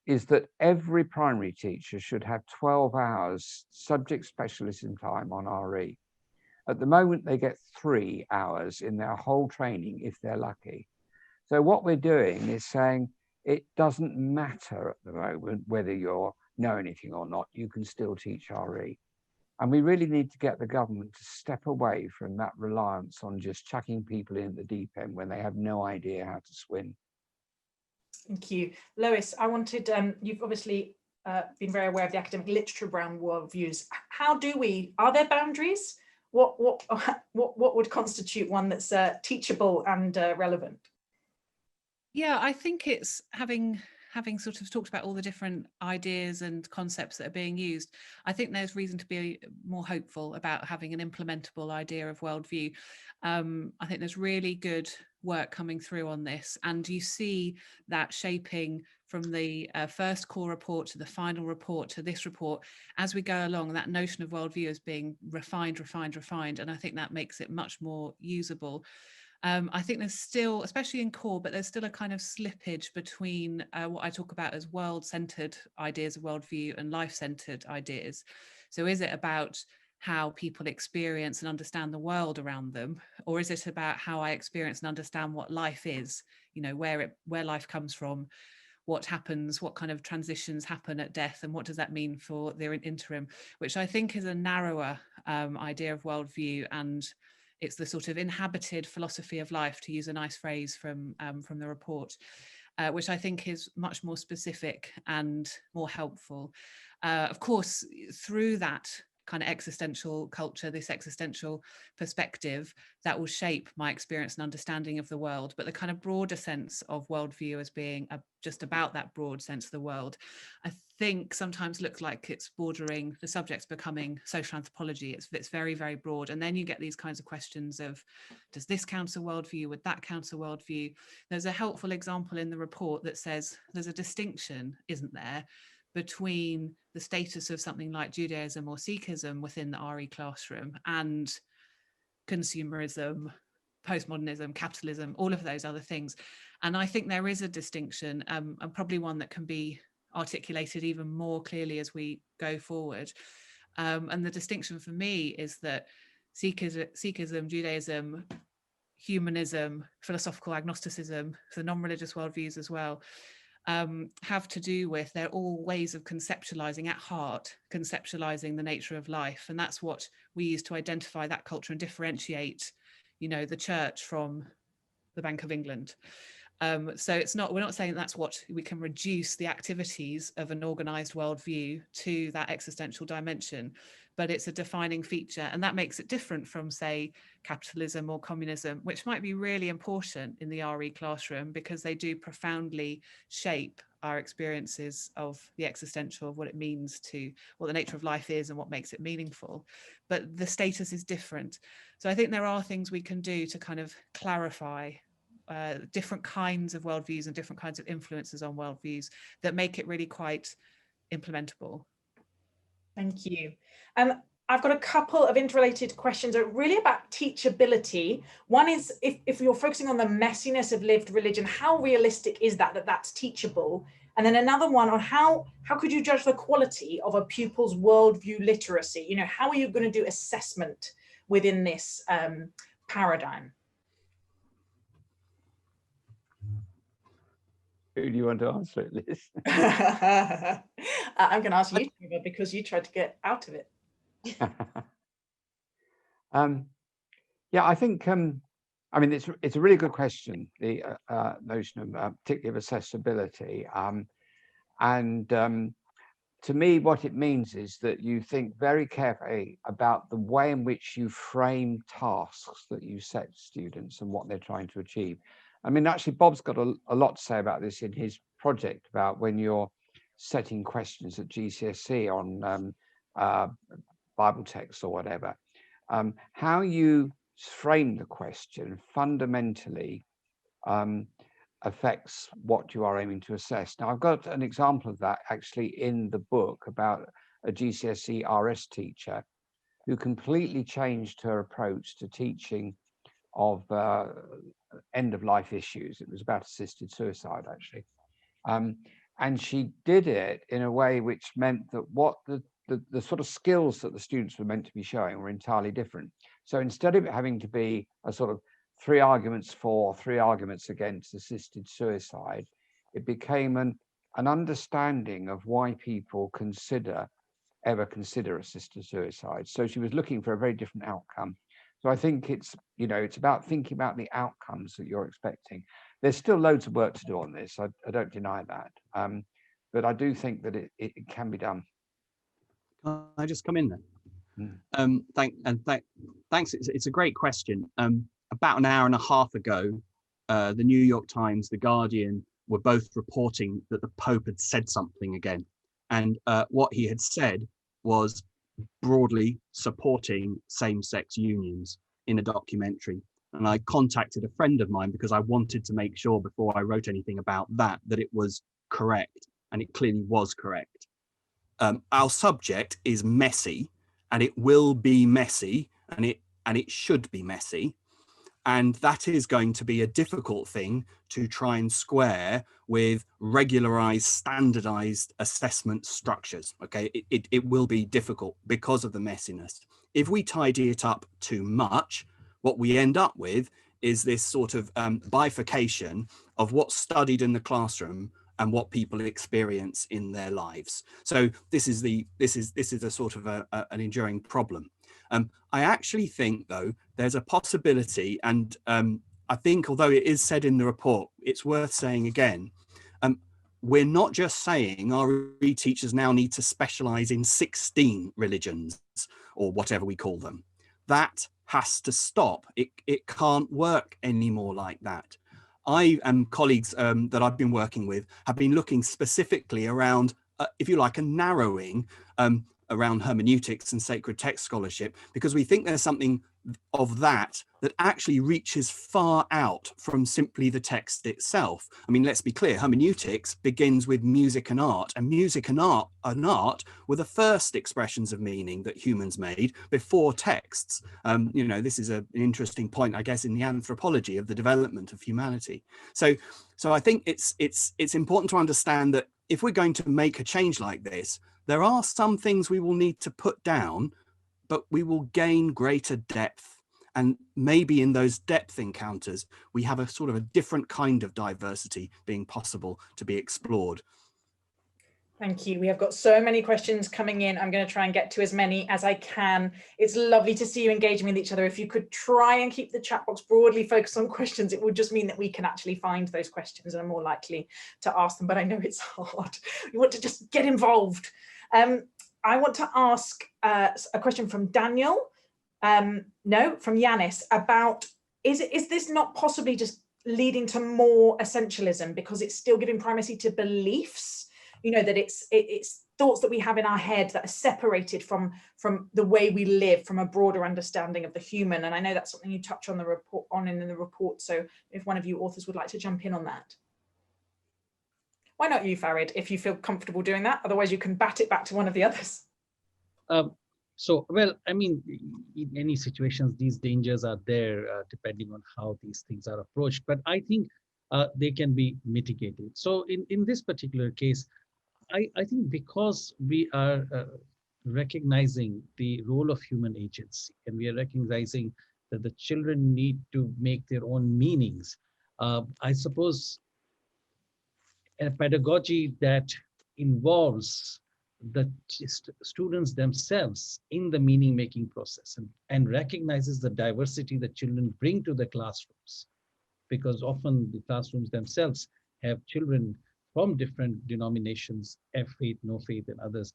is that every primary teacher should have 12 hours subject specialism time on RE. At the moment, they get 3 hours in their whole training if they're lucky. So what we're doing is saying it doesn't matter at the moment whether you know anything or not, you can still teach RE. And we really need to get the government to step away from that reliance on just chucking people in the deep end when they have no idea how to swim. Thank you. Lois, I wanted, you've obviously been very aware of the academic literature around worldviews. How do we, are there boundaries? What would constitute one that's teachable and relevant? Yeah, I think it's having sort of talked about all the different ideas and concepts that are being used, I think there's reason to be more hopeful about having an implementable idea of worldview. I think there's really good work coming through on this, and you see that shaping from the first core report to the final report to this report as we go along. That notion of worldview is being refined, and I think that makes it much more usable. I think there's still, especially in core, but there's still a kind of slippage between what I talk about as world-centered ideas of worldview and life-centered ideas. So is it about how people experience and understand the world around them, or is it about how I experience and understand what life is, you know, where life comes from, what happens, what kind of transitions happen at death, and what does that mean for the interim, which I think is a narrower idea of worldview, and it's the sort of inhabited philosophy of life, to use a nice phrase from the report, which I think is much more specific and more helpful. Of course, through that kind of existential culture, this existential perspective, that will shape my experience and understanding of the world. But the kind of broader sense of worldview as being just about that broad sense of the world, I think sometimes looks like it's bordering, the subject's becoming social anthropology. It's very, very broad. And then you get these kinds of questions of, does this count as a worldview? Would that count as a worldview? There's a helpful example in the report that says there's a distinction, isn't there, between the status of something like Judaism or Sikhism within the RE classroom and consumerism, postmodernism, capitalism, all of those other things. And I think there is a distinction, and probably one that can be articulated even more clearly as we go forward. And the distinction for me is that Sikhism, Judaism, humanism, philosophical agnosticism, the non-religious worldviews as well, have to do with, they're all ways of conceptualizing at heart, conceptualizing the nature of life. And that's what we use to identify that culture and differentiate, you know, the church from the Bank of England. So we're not saying that's what we can reduce the activities of an organized worldview to that existential dimension, but it's a defining feature. And that makes it different from, say, capitalism or communism, which might be really important in the RE classroom because they do profoundly shape our experiences of the existential, of what it means to, what the nature of life is and what makes it meaningful. But the status is different. So I think there are things we can do to kind of clarify different kinds of worldviews and different kinds of influences on worldviews that make it really quite implementable. Thank you. I've got a couple of interrelated questions really about teachability. One is, if you're focusing on the messiness of lived religion, how realistic is that that's teachable? And then another one on how could you judge the quality of a pupil's worldview literacy? You know, how are you going to do assessment within this paradigm? Who do you want to answer it, Liz? I'm going to ask you, Trevor, because you tried to get out of it. Yeah, I think, I mean, it's a really good question, the notion of particularly of accessibility. To me, what it means is that you think very carefully about the way in which you frame tasks that you set students and what they're trying to achieve. I mean, actually, Bob's got a lot to say about this in his project about when you're setting questions at GCSE on Bible texts or whatever. How you frame the question fundamentally affects what you are aiming to assess. Now, I've got an example of that actually in the book about a GCSE RS teacher who completely changed her approach to teaching of end-of-life issues. It was about assisted suicide, actually. And she did it in a way which meant that what the sort of skills that the students were meant to be showing were entirely different. So instead of it having to be a sort of 3 arguments for, 3 arguments against assisted suicide, it became an understanding of why people ever consider assisted suicide. So she was looking for a very different outcome. So I think it's, you know, it's about thinking about the outcomes that you're expecting. There's still loads of work to do on this. I don't deny that. But I do think that it can be done. Can I just come in then? Thanks. It's a great question. About an hour and a half ago, the New York Times, The Guardian were both reporting that the Pope had said something again. And what he had said was broadly supporting same-sex unions in a documentary. And I contacted a friend of mine because I wanted to make sure before I wrote anything about that it was correct. And it clearly was correct. Our subject is messy, and it will be messy, and it should be messy. And that is going to be a difficult thing to try and square with regularized, standardized assessment structures. Okay, it will be difficult because of the messiness. If we tidy it up too much, what we end up with is this sort of bifurcation of what's studied in the classroom and what people experience in their lives. So this is a sort of an enduring problem. I actually think, though, there's a possibility, and I think, although it is said in the report, it's worth saying again, we're not just saying our RE teachers now need to specialize in 16 religions or whatever we call them. That has to stop. It can't work anymore like that. I and colleagues that I've been working with have been looking specifically around, if you like, a narrowing around hermeneutics and sacred text scholarship, because we think there's something of that actually reaches far out from simply the text itself. I mean, let's be clear, hermeneutics begins with music and art, and music and art were the first expressions of meaning that humans made before texts. You know, this is an interesting point, I guess, in the anthropology of the development of humanity. So I think it's important to understand that if we're going to make a change like this, there are some things we will need to put down, but we will gain greater depth. And maybe in those depth encounters, we have a sort of a different kind of diversity being possible to be explored. Thank you. We have got so many questions coming in. I'm going to try and get to as many as I can. It's lovely to see you engaging with each other. If you could try and keep the chat box broadly focused on questions, it would just mean that we can actually find those questions and are more likely to ask them. But I know it's hard. We want to just get involved. I want to ask a question from Daniel, from Yanis, about is this not possibly just leading to more essentialism because it's still giving primacy to beliefs? you know, that it's thoughts that we have in our head that are separated from the way we live, from a broader understanding of the human. And I know that's something you touch on in the report. So if one of you authors would like to jump in on that. Why not you, Farid, if you feel comfortable doing that? Otherwise you can bat it back to one of the others. So, well, I mean, in any situations, these dangers are there depending on how these things are approached. But I think they can be mitigated. So in this particular case, I think because we are recognizing the role of human agency, and we are recognizing that the children need to make their own meanings, I suppose a pedagogy that involves the students themselves in the meaning-making process and recognizes the diversity that children bring to the classrooms, because often the classrooms themselves have children from different denominations, have faith, no faith, and others.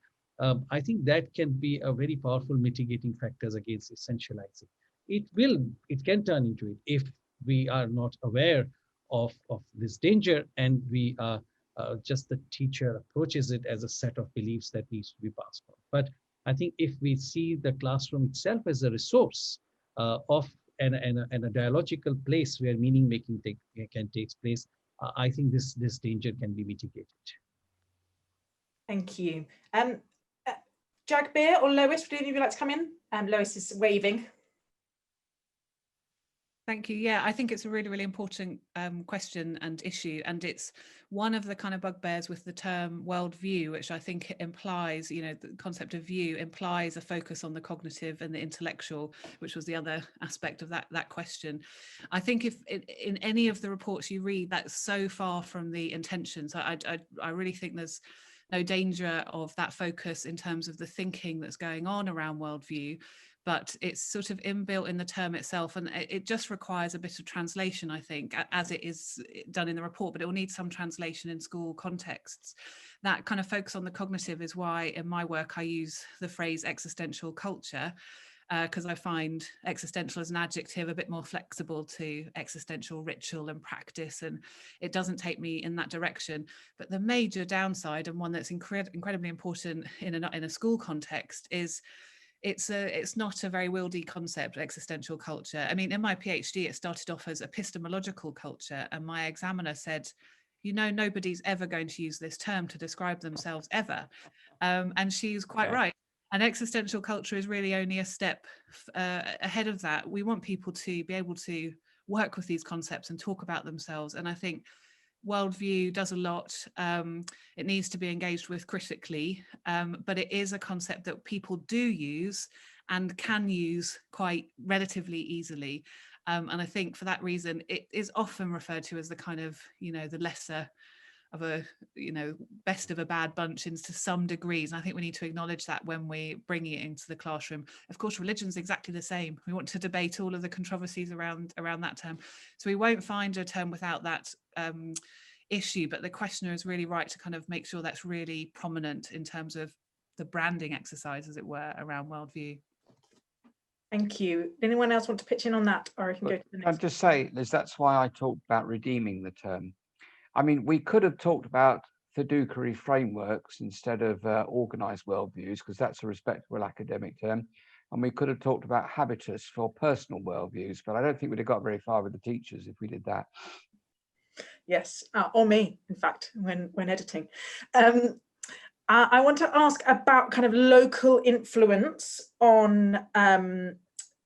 I think that can be a very powerful mitigating factors against essentializing. It can turn into it if we are not aware of this danger, and we are just the teacher approaches it as a set of beliefs that needs to be passed on. But I think if we see the classroom itself as a resource and a dialogical place where meaning making can take place, I think this danger can be mitigated. Thank you. Jagbir or Lois, would any of you like to come in? Lois is waving. Thank you. Yeah, I think it's a really, really important question and issue. And it's one of the kind of bugbears with the term worldview, which I think it implies, you know, the concept of view implies a focus on the cognitive and the intellectual, which was the other aspect of that question. I think if in any of the reports you read, that's so far from the intention. So I really think there's no danger of that focus in terms of the thinking that's going on around worldview, but it's sort of inbuilt in the term itself, and it just requires a bit of translation, I think, as it is done in the report, but it will need some translation in school contexts. That kind of focus on the cognitive is why in my work I use the phrase existential culture, because I find existential as an adjective a bit more flexible to existential ritual and practice, and it doesn't take me in that direction. But the major downside, and one that's incredibly important in a school context, is it's not a very wieldy concept, existential culture. I mean, in my PhD, it started off as epistemological culture, and my examiner said, you know, nobody's ever going to use this term to describe themselves ever. And she's quite right. And existential culture is really only a step ahead of that. We want people to be able to work with these concepts and talk about themselves. And I think worldview does a lot. It needs to be engaged with critically, but it is a concept that people do use and can use quite relatively easily. And I think for that reason, it is often referred to as the kind of, you know, the lesser of a, you know, best of a bad bunch into some degrees. And I think we need to acknowledge that when we're bringing it into the classroom. Of course, religion's exactly the same. We want to debate all of the controversies around that term. So we won't find a term without that issue, but the questioner is really right to kind of make sure that's really prominent in terms of the branding exercise, as it were, around worldview. Thank you. Anyone else want to pitch in on that, or I can go to the next? I'd just say, Liz, that's why I talked about redeeming the term. I mean, we could have talked about fiduciary frameworks instead of organised worldviews, because that's a respectable academic term. And we could have talked about habitus for personal worldviews, but I don't think we'd have got very far with the teachers if we did that. Yes, or me, in fact, when editing. I want to ask about kind of local influence on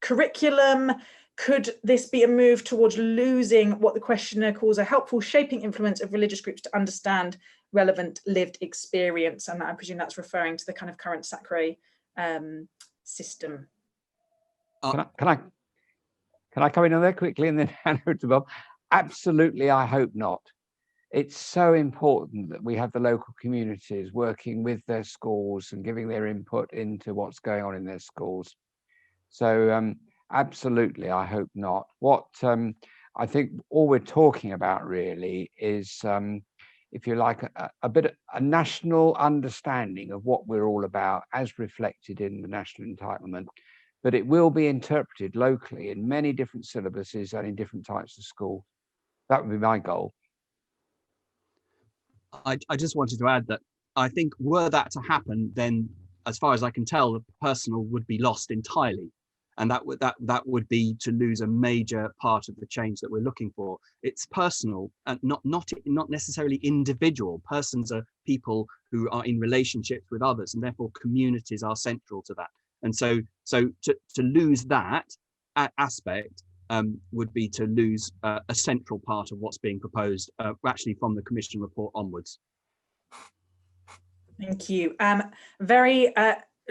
curriculum. Could this be a move towards losing what the questioner calls a helpful shaping influence of religious groups to understand relevant lived experience? And I presume that's referring to the kind of current Sacre system. Can I come in on there quickly and then hand over to Bob? Absolutely, I hope not. It's so important that we have the local communities working with their schools and giving their input into what's going on in their schools. So absolutely, I hope not. What I think all we're talking about really is, if you like, a national understanding of what we're all about as reflected in the national entitlement, but it will be interpreted locally in many different syllabuses and in different types of school. That would be my goal. I just wanted to add that I think were that to happen, then as far as I can tell, the personal would be lost entirely. And that would be to lose a major part of the change that we're looking for. It's personal and not necessarily individual. Persons are people who are in relationships with others, and therefore communities are central to that. And so to lose that aspect would be to lose a central part of what's being proposed, actually from the Commission report onwards. Thank you. Very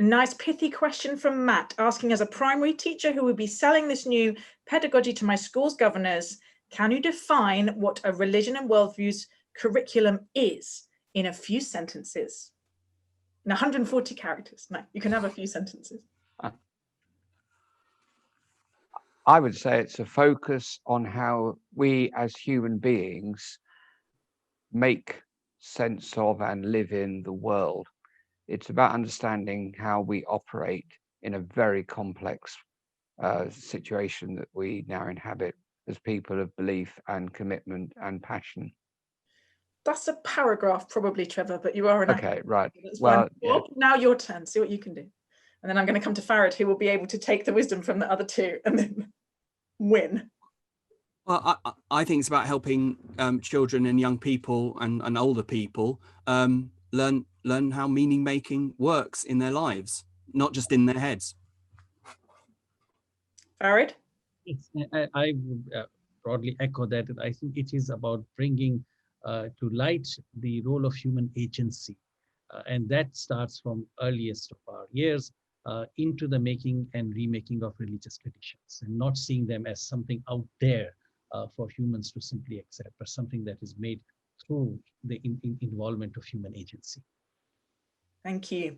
nice pithy question from Matt, asking, as a primary teacher who will be selling this new pedagogy to my school's governors, can you define what a religion and worldviews curriculum is in a few sentences? In 140 characters. No, you can have a few sentences. I would say it's a focus on how we as human beings make sense of and live in the world. It's about understanding how we operate in a very complex situation that we now inhabit as people of belief and commitment and passion. That's a paragraph probably, Trevor, but you are an okay, academic. right. That's well, yeah. Now your turn, see what you can do. And then I'm going to come to Farid, who will be able to take the wisdom from the other two and then win. Well, I think it's about helping children and young people and older people learn how meaning making works in their lives, not just in their heads. Farid? I would broadly echo that. I think it is about bringing to light the role of human agency, and that starts from earliest of our years into the making and remaking of religious traditions, and not seeing them as something out there for humans to simply accept, but something that is made through the involvement of human agency. Thank you.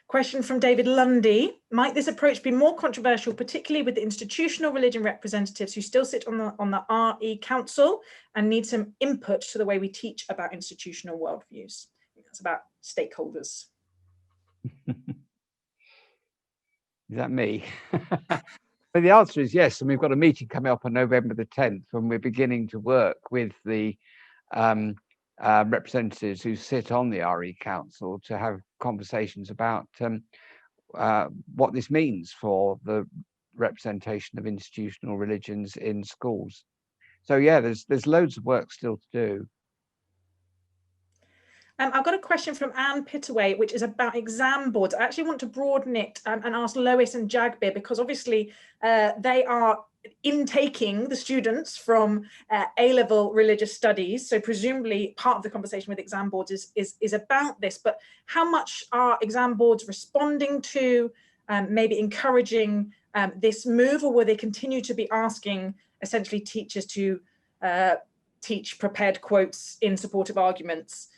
Question from David Lundy. Might this approach be more controversial, particularly with the institutional religion representatives who still sit on the RE Council and need some input to the way we teach about institutional worldviews? I think that's about stakeholders. Is that me? But the answer is yes, and we've got a meeting coming up on November the 10th, and we're beginning to work with the representatives who sit on the RE Council to have conversations about what this means for the representation of institutional religions in schools. So yeah, there's loads of work still to do. I've got a question from Anne Pittaway, which is about exam boards. I actually want to broaden it and ask Lois and Jagbir, because obviously they are intaking the students from A-level religious studies. So presumably part of the conversation with exam boards is about this, but how much are exam boards responding to, maybe encouraging this move, or will they continue to be asking essentially teachers to teach prepared quotes in support of arguments?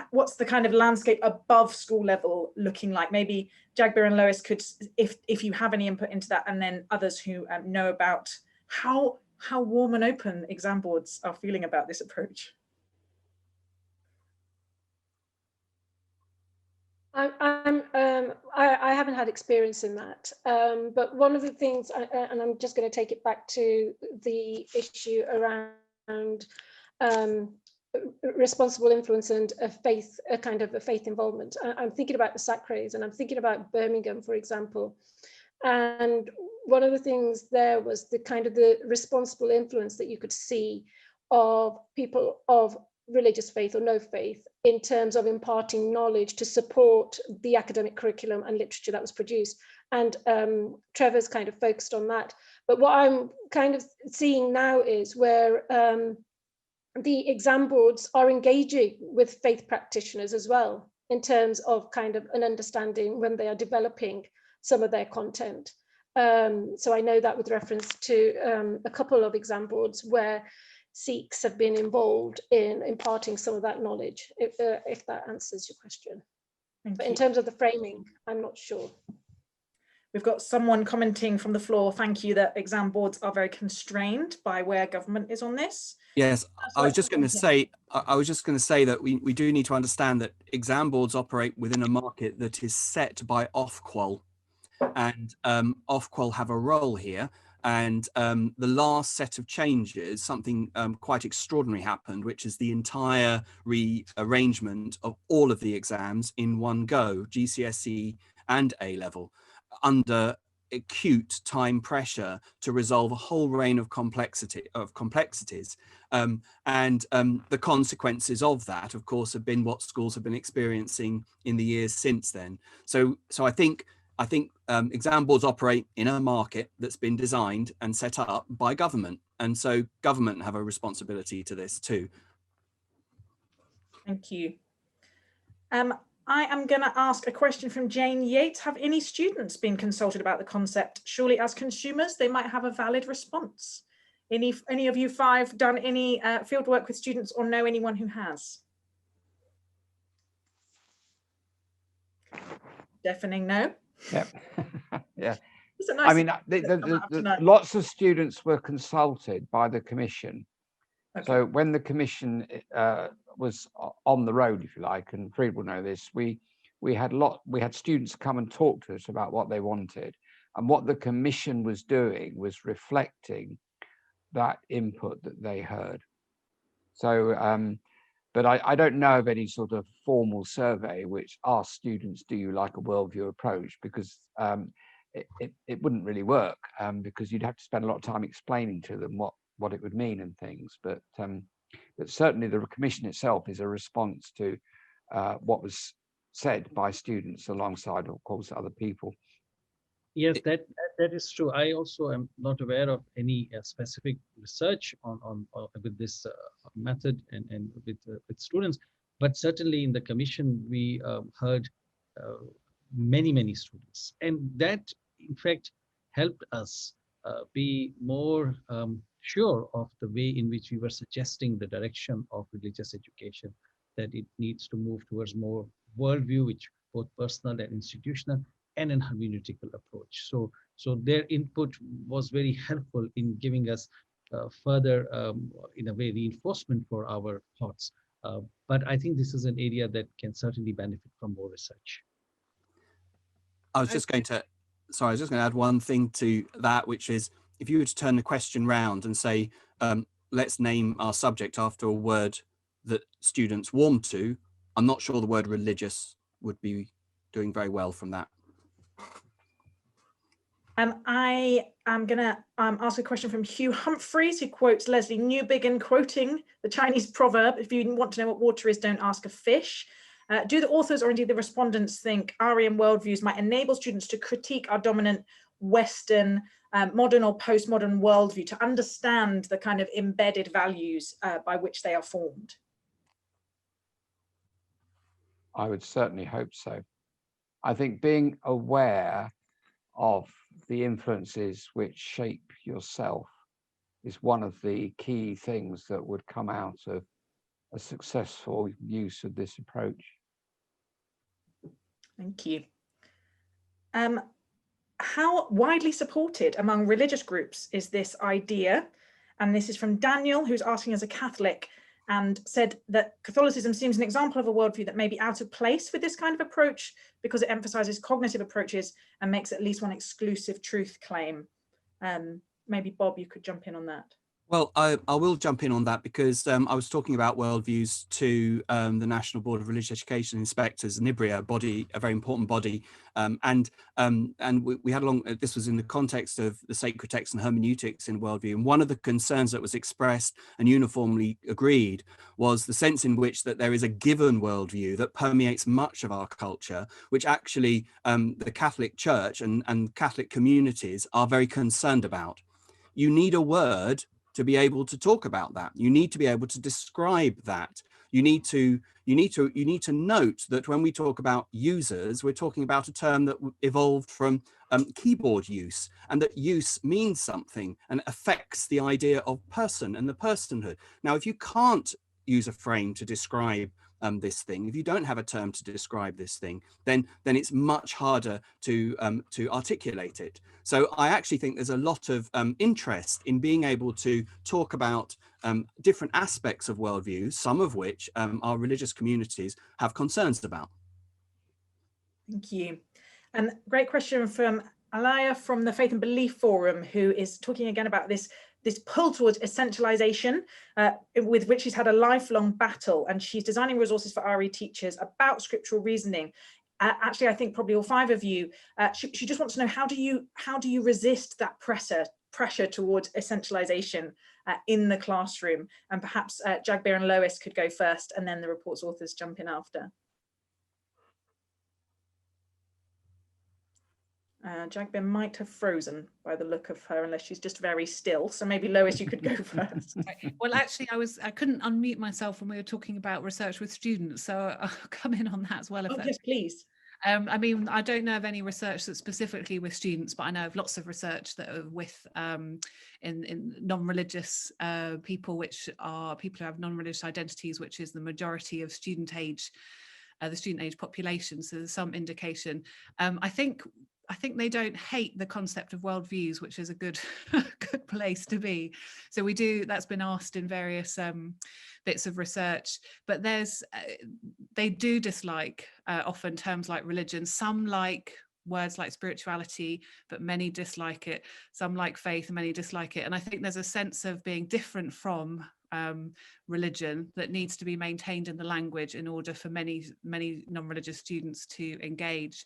What's the kind of landscape above school level looking like? Maybe Jagbir and Lois could, if you have any input into that, and then others who know about how warm and open exam boards are feeling about this approach. I haven't had experience in that, but one of the things, and I'm just going to take it back to the issue around responsible influence and a kind of faith involvement. I'm thinking about the Sacres, and I'm thinking about Birmingham, for example. And one of the things there was the kind of the responsible influence that you could see of people of religious faith or no faith in terms of imparting knowledge to support the academic curriculum and literature that was produced. And Trevor's kind of focused on that. But what I'm kind of seeing now is where the exam boards are engaging with faith practitioners as well, in terms of kind of an understanding when they are developing some of their content. So I know that with reference to a couple of exam boards where Sikhs have been involved in imparting some of that knowledge, if that answers your question. But in terms of the framing, I'm not sure. We've got someone commenting from the floor, thank you, that exam boards are very constrained by where government is on this. Yes, I was just going to say that we do need to understand that exam boards operate within a market that is set by Ofqual, and Ofqual have a role here, And the last set of changes, something quite extraordinary happened, which is the entire rearrangement of all of the exams in one go, GCSE and A-level, under acute time pressure to resolve a whole range of complexities. The consequences of that, of course, have been what schools have been experiencing in the years since then. So I think exam boards operate in a market that's been designed and set up by government. And so government have a responsibility to this too. Thank you. I am going to ask a question from Jane Yates. Have any students been consulted about the concept? Surely as consumers, they might have a valid response. Any of you five done any field work with students or know anyone who has? Deafening no. Yep. Yeah. Nice, I mean, lots of students were consulted by the commission. Okay. So when the commission was on the road, if you like, and Farid will know this, we had students come and talk to us about what they wanted, and what the commission was doing was reflecting that input that they heard. So but I don't know of any sort of formal survey which asks students, do you like a worldview approach? Because it wouldn't really work, because you'd have to spend a lot of time explaining to them what it would mean and things. But certainly the commission itself is a response to what was said by students alongside, of course, other people. Yes, that is true. I also am not aware of any specific research on with this method and with students, but certainly in the commission we heard many students, and that in fact helped us be more sure of the way in which we were suggesting the direction of religious education, that it needs to move towards more worldview, which both personal and institutional, and an hermeneutical approach. So their input was very helpful in giving us further, in a way, reinforcement for our thoughts. But I think this is an area that can certainly benefit from more research. I was just going to add one thing to that, which is, if you were to turn the question round and say, let's name our subject after a word that students warm to, I'm not sure the word religious would be doing very well from that. I am going to ask a question from Hugh Humphreys, who quotes Leslie Newbigin quoting the Chinese proverb, if you want to know what water is, don't ask a fish. Do the authors, or indeed the respondents, think Aryan worldviews might enable students to critique our dominant Western, modern or postmodern worldview, to understand the kind of embedded values by which they are formed? I would certainly hope so. I think being aware of the influences which shape yourself is one of the key things that would come out of a successful use of this approach. Thank you. How widely supported among religious groups is this idea? And this is from Daniel, who's asking as a Catholic, and said that Catholicism seems an example of a worldview that may be out of place with this kind of approach because it emphasizes cognitive approaches and makes at least one exclusive truth claim. Maybe Bob, you could jump in on that. Well, I will jump in on that, because I was talking about worldviews to the National Board of Religious Education Inspectors, NIBRIA, a very important body, and we had this was in the context of the sacred text and hermeneutics in worldview, and one of the concerns that was expressed and uniformly agreed was the sense in which that there is a given worldview that permeates much of our culture, which actually the Catholic Church and Catholic communities are very concerned about. You need a word to be able to talk about that. You need to be able to describe that. You need to note that when we talk about users, we're talking about a term that evolved from keyboard use, and that use means something and affects the idea of person and the personhood. Now, if you can't use a frame to describe this thing, if you don't have a term to describe this thing, then it's much harder to articulate it. So I actually think there's a lot of interest in being able to talk about different aspects of worldviews, some of which our religious communities have concerns about. Thank you. And great question from Alaya from the Faith and Belief Forum, who is talking again about this pull towards essentialization, with which she's had a lifelong battle, and she's designing resources for RE teachers about scriptural reasoning. Actually, I think probably all five of you, she just wants to know, how do you resist that pressure towards essentialization in the classroom? And perhaps Jagbir and Lois could go first, and then the report's authors jump in after. Jagbir might have frozen by the look of her, unless she's just very still. So maybe Lois, you could go first. Well, actually, I couldn't unmute myself when we were talking about research with students, so I'll come in on that as well. Yes, please. I mean, I don't know of any research that's specifically with students, but I know of lots of research that are with in non-religious people, which are people who have non-religious identities, which is the majority of student age, the student age population. So there's some indication. I think they don't hate the concept of worldviews, which is a good good place to be. So we do, that's been asked in various bits of research, but they do dislike often terms like religion. Some like words like spirituality, but many dislike it. Some like faith, and many dislike it. And I think there's a sense of being different from religion that needs to be maintained in the language in order for many non-religious students to engage.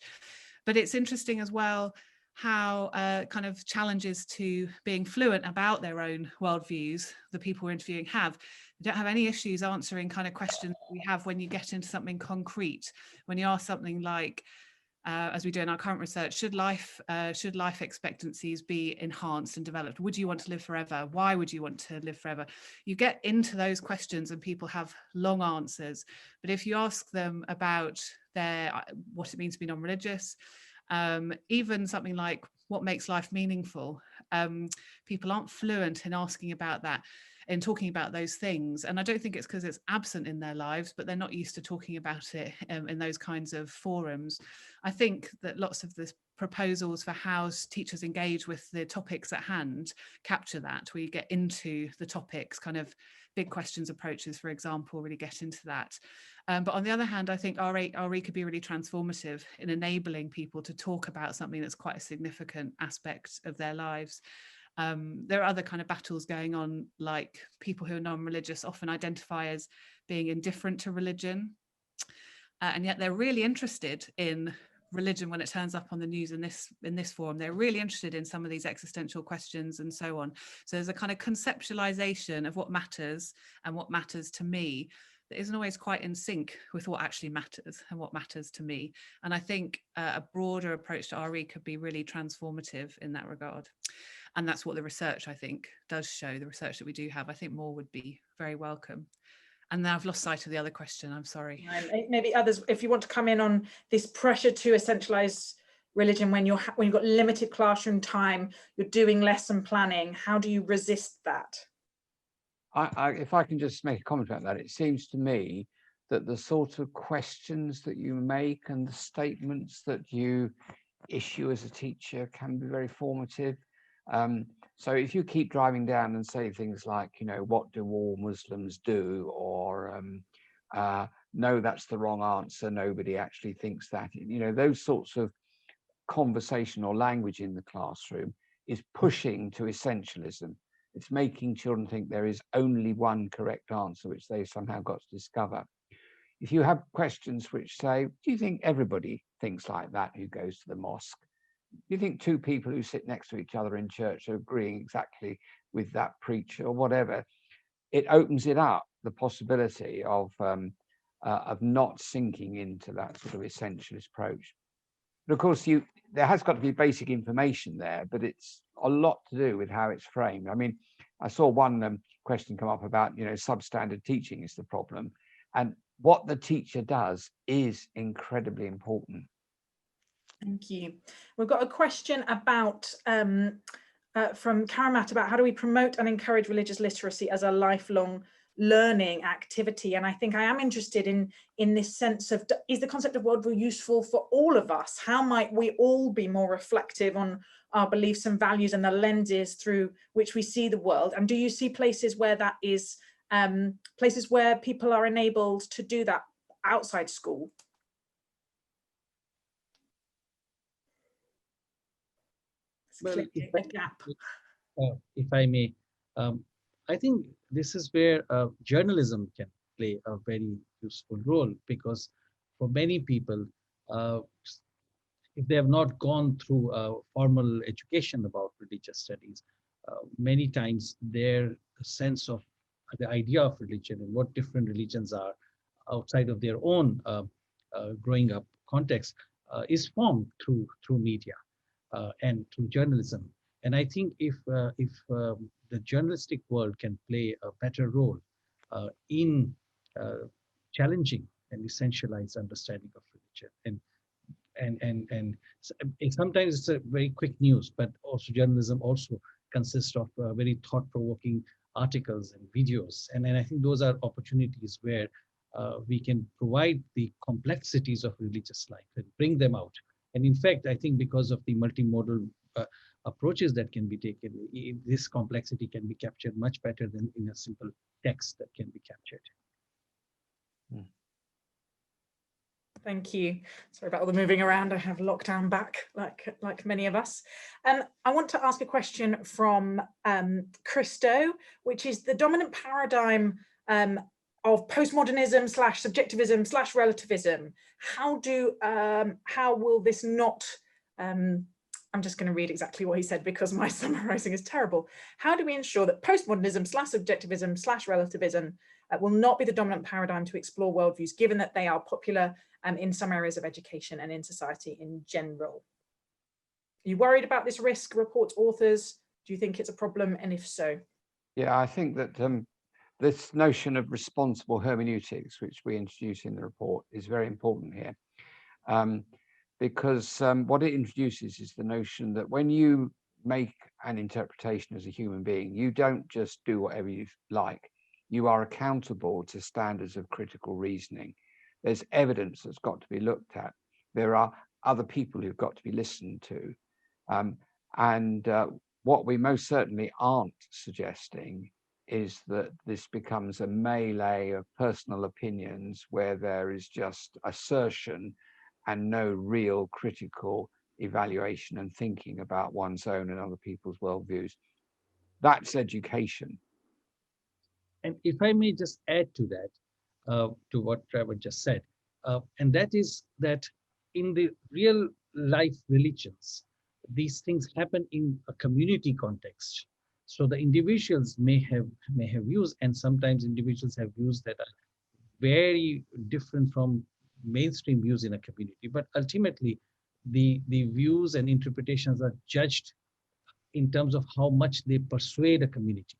But it's interesting as well how kind of challenges to being fluent about their own worldviews the people we're interviewing have. They don't have any issues answering kind of questions we have when you get into something concrete. When you ask something like, as we do in our current research, should life expectancies be enhanced and developed? Would you want to live forever? Why would you want to live forever? You get into those questions and people have long answers. But if you ask them about what it means to be non-religious, even something like what makes life meaningful, people aren't fluent in asking about that, in talking about those things. And I don't think it's because it's absent in their lives, but they're not used to talking about it in those kinds of forums. I think that lots of the proposals for how teachers engage with the topics at hand capture that, where you get into the topics, kind of big questions approaches, for example, really get into that. But on the other hand, I think RE could be really transformative in enabling people to talk about something that's quite a significant aspect of their lives. There are other kind of battles going on, like people who are non-religious often identify as being indifferent to religion, and yet they're really interested in religion when it turns up on the news in this forum. They're really interested in some of these existential questions and so on. So there's a kind of conceptualization of what matters and what matters to me that isn't always quite in sync with what actually matters and what matters to me. And I think a broader approach to RE could be really transformative in that regard. And that's what the research, I think, does show, the research that we do have. I think more would be very welcome. And now I've lost sight of the other question, I'm sorry. Maybe others, if you want to come in on this pressure to essentialize religion when you've got limited classroom time, you're doing lesson planning, how do you resist that? If I can just make a comment about that, it seems to me that the sort of questions that you make and the statements that you issue as a teacher can be very formative. So if you keep driving down and say things like, what do all Muslims do? Or no, that's the wrong answer, nobody actually thinks that. Those sorts of conversational language in the classroom is pushing to essentialism. It's making children think there is only one correct answer, which they somehow got to discover. If you have questions which say, do you think everybody thinks like that who goes to the mosque? Do you think two people who sit next to each other in church are agreeing exactly with that preacher or whatever? It opens it up, the possibility of not sinking into that sort of essentialist approach. But of course, there has got to be basic information there, but it's a lot to do with how it's framed. I mean, I saw one question come up about, substandard teaching is the problem. And what the teacher does is incredibly important. Thank you. We've got a question about from Karamat about how do we promote and encourage religious literacy as a lifelong learning activity. And I think I am interested in this sense of, is the concept of worldview useful for all of us? How might we all be more reflective on our beliefs and values and the lenses through which we see the world? And do you see places where that is, places where people are enabled to do that outside school? Well, a gap. if I may, I think this is where journalism can play a very useful role, because for many people, if they have not gone through formal education about religious studies, many times their sense of the idea of religion and what different religions are outside of their own growing up context is formed through media and through journalism. And I think if the journalistic world can play a better role in challenging and essentialized understanding of religion, and sometimes it's a very quick news, but also journalism also consists of very thought-provoking articles and videos, and I think those are opportunities where we can provide the complexities of religious life and bring them out. And in fact, I think because of the multimodal approaches that can be taken, this complexity can be captured much better than in a simple text that can be captured. Thank you. Sorry about all the moving around. I have lockdown back, like many of us. I want to ask a question from Christo, which is the dominant paradigm of postmodernism / subjectivism / relativism. How will this not? I'm just going to read exactly what he said because my summarizing is terrible. How do we ensure that postmodernism / subjectivism / relativism will not be the dominant paradigm to explore worldviews, given that they are popular in some areas of education and in society in general? Are you worried about this risk, report authors? Do you think it's a problem? And if so? Yeah, I think that this notion of responsible hermeneutics, which we introduce in the report, is very important here. Because what it introduces is the notion that when you make an interpretation as a human being, you don't just do whatever you like. You are accountable to standards of critical reasoning. There's evidence that's got to be looked at. There are other people who've got to be listened to. What we most certainly aren't suggesting is that this becomes a melee of personal opinions where there is just assertion and no real critical evaluation and thinking about one's own and other people's worldviews. That's education. And if I may just add to that, to what Trevor just said, and that is that in the real life religions, these things happen in a community context. So the individuals may have views, and sometimes individuals have views that are very different from mainstream views in a community. But ultimately, the views and interpretations are judged in terms of how much they persuade a community.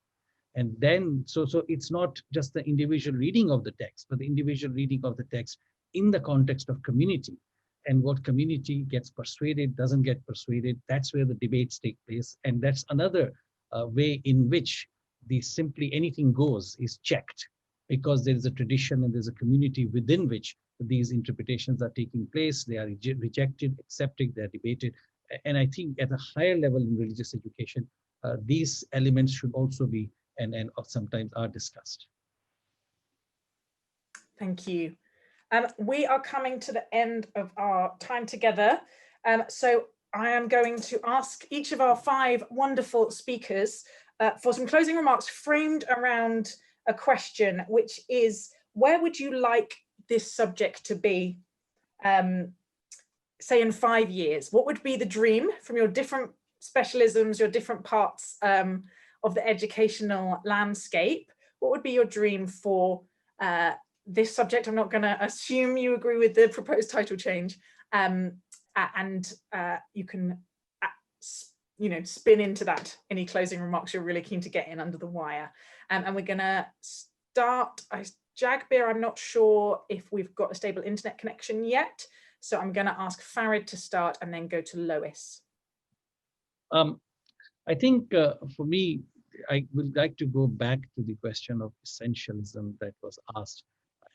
And then, so it's not just the individual reading of the text, but the individual reading of the text in the context of community. And what community gets persuaded, doesn't get persuaded, that's where the debates take place. And that's another way in which the simply anything goes is checked, because there is a tradition and there's a community within which these interpretations are taking place. They are rejected, accepted, they're debated. And I think at a higher level in religious education, these elements should also be and sometimes are discussed. Thank you. We are coming to the end of our time together. So I am going to ask each of our 5 wonderful speakers for some closing remarks framed around a question, which is, where would you like this subject to be, say in 5 years? What would be the dream from your different specialisms, your different parts of the educational landscape? What would be your dream for this subject? I'm not going to assume you agree with the proposed title change, and you can spin into that any closing remarks you're really keen to get in under the wire. And we're going to start. Jagbir, I'm not sure if we've got a stable internet connection yet, so I'm going to ask Farid to start and then go to Lois. I think for me, I would like to go back to the question of essentialism that was asked.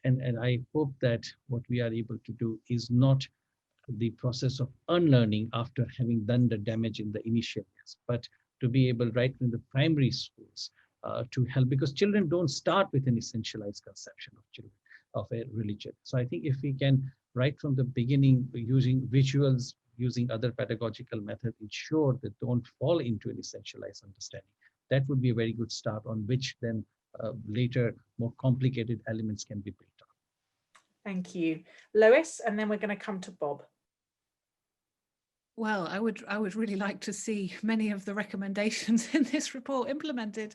And I hope that what we are able to do is not the process of unlearning after having done the damage in the initial years, but to be able right in the primary schools to help, because children don't start with an essentialized conception of a religion. So I think if we can, right from the beginning, using visuals, using other pedagogical methods, ensure that don't fall into an essentialized understanding. That would be a very good start on which then later more complicated elements can be built on. Thank you, Lois, and then we're going to come to Bob. Well, I would really like to see many of the recommendations in this report implemented.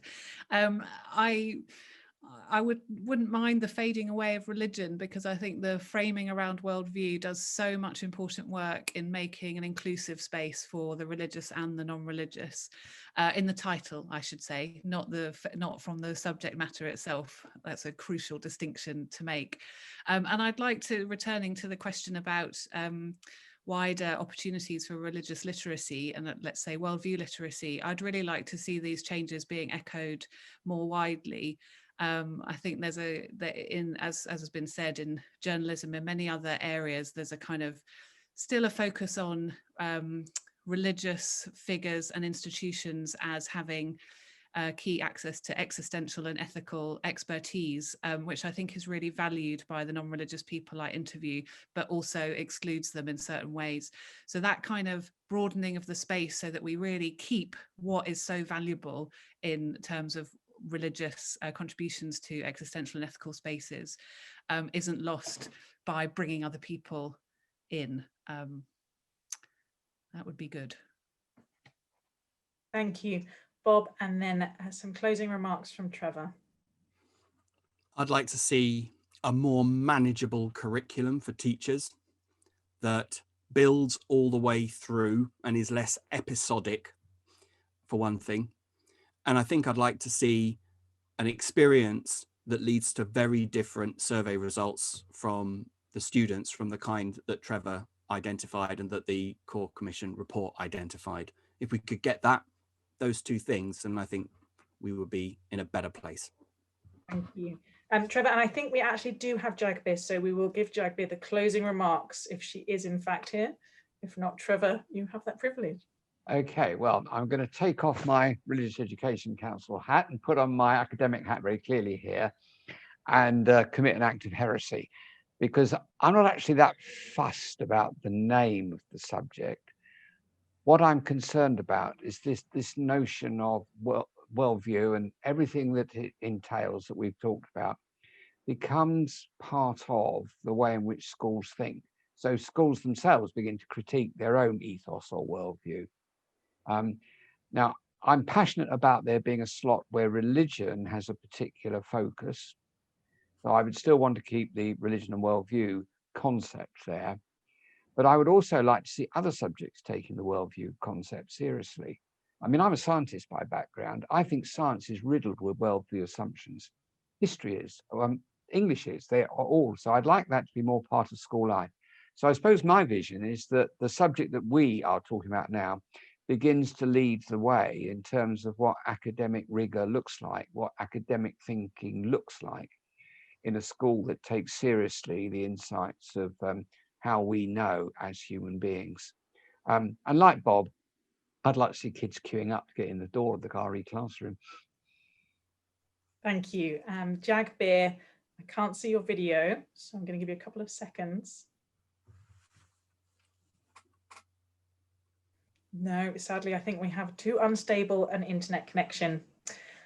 I wouldn't mind the fading away of religion, because I think the framing around worldview does so much important work in making an inclusive space for the religious and the non-religious, in the title, I should say, not from the subject matter itself. That's a crucial distinction to make. And I'd like to, returning to the question about wider opportunities for religious literacy and let's say worldview literacy, I'd really like to see these changes being echoed more widely. I think as has been said in journalism and many other areas, there's a kind of still a focus on religious figures and institutions as having key access to existential and ethical expertise, which I think is really valued by the non-religious people I interview, but also excludes them in certain ways. So that kind of broadening of the space so that we really keep what is so valuable in terms of religious contributions to existential and ethical spaces isn't lost by bringing other people in. That would be good. Thank you, Bob, and then some closing remarks from Trevor. I'd like to see a more manageable curriculum for teachers that builds all the way through and is less episodic, for one thing. And I think I'd like to see an experience that leads to very different survey results from the students, from the kind that Trevor identified and that the Core Commission report identified. If we could get those two things, then I think we would be in a better place. Thank you. Trevor, and I think we actually do have Jagbir, so we will give Jagbir the closing remarks if she is in fact here. If not, Trevor, you have that privilege. Okay, well, I'm going to take off my Religious Education Council hat and put on my academic hat very clearly here and commit an act of heresy, because I'm not actually that fussed about the name of the subject. What I'm concerned about is this notion of worldview and everything that it entails that we've talked about becomes part of the way in which schools think. So schools themselves begin to critique their own ethos or worldview. Now, I'm passionate about there being a slot where religion has a particular focus. So I would still want to keep the religion and worldview concept there. But I would also like to see other subjects taking the worldview concept seriously. I mean, I'm a scientist by background. I think science is riddled with worldview assumptions. History is, English is, they are all. So I'd like that to be more part of school life. So I suppose my vision is that the subject that we are talking about now begins to lead the way in terms of what academic rigor looks like, what academic thinking looks like in a school that takes seriously the insights of how we know as human beings. And like Bob, I'd like to see kids queuing up to get in the door of the RE classroom. Thank you. Jagbir, I can't see your video, so I'm going to give you a couple of seconds. No, sadly, I think we have too unstable an internet connection.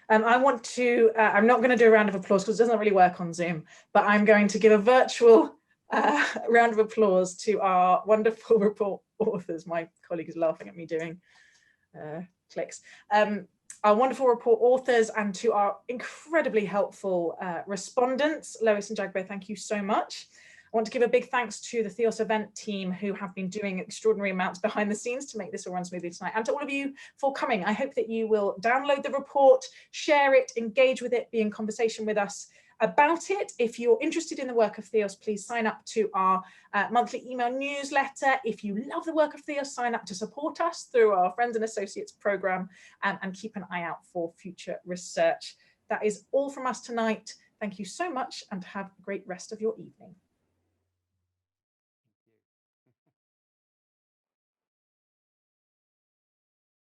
I want to, I'm not going to do a round of applause because it doesn't really work on Zoom, but I'm going to give a virtual round of applause to our wonderful report authors. My colleague is laughing at me doing clicks. Our wonderful report authors and to our incredibly helpful respondents. Lois and Jagbir, thank you so much. I want to give a big thanks to the Theos event team who have been doing extraordinary amounts behind the scenes to make this all run smoothly tonight, and to all of you for coming. I hope that you will download the report, share it, engage with it, be in conversation with us about it. If you're interested in the work of Theos, please sign up to our monthly email newsletter. If you love the work of Theos, sign up to support us through our Friends and Associates program, and keep an eye out for future research. That is all from us tonight. Thank you so much and have a great rest of your evening.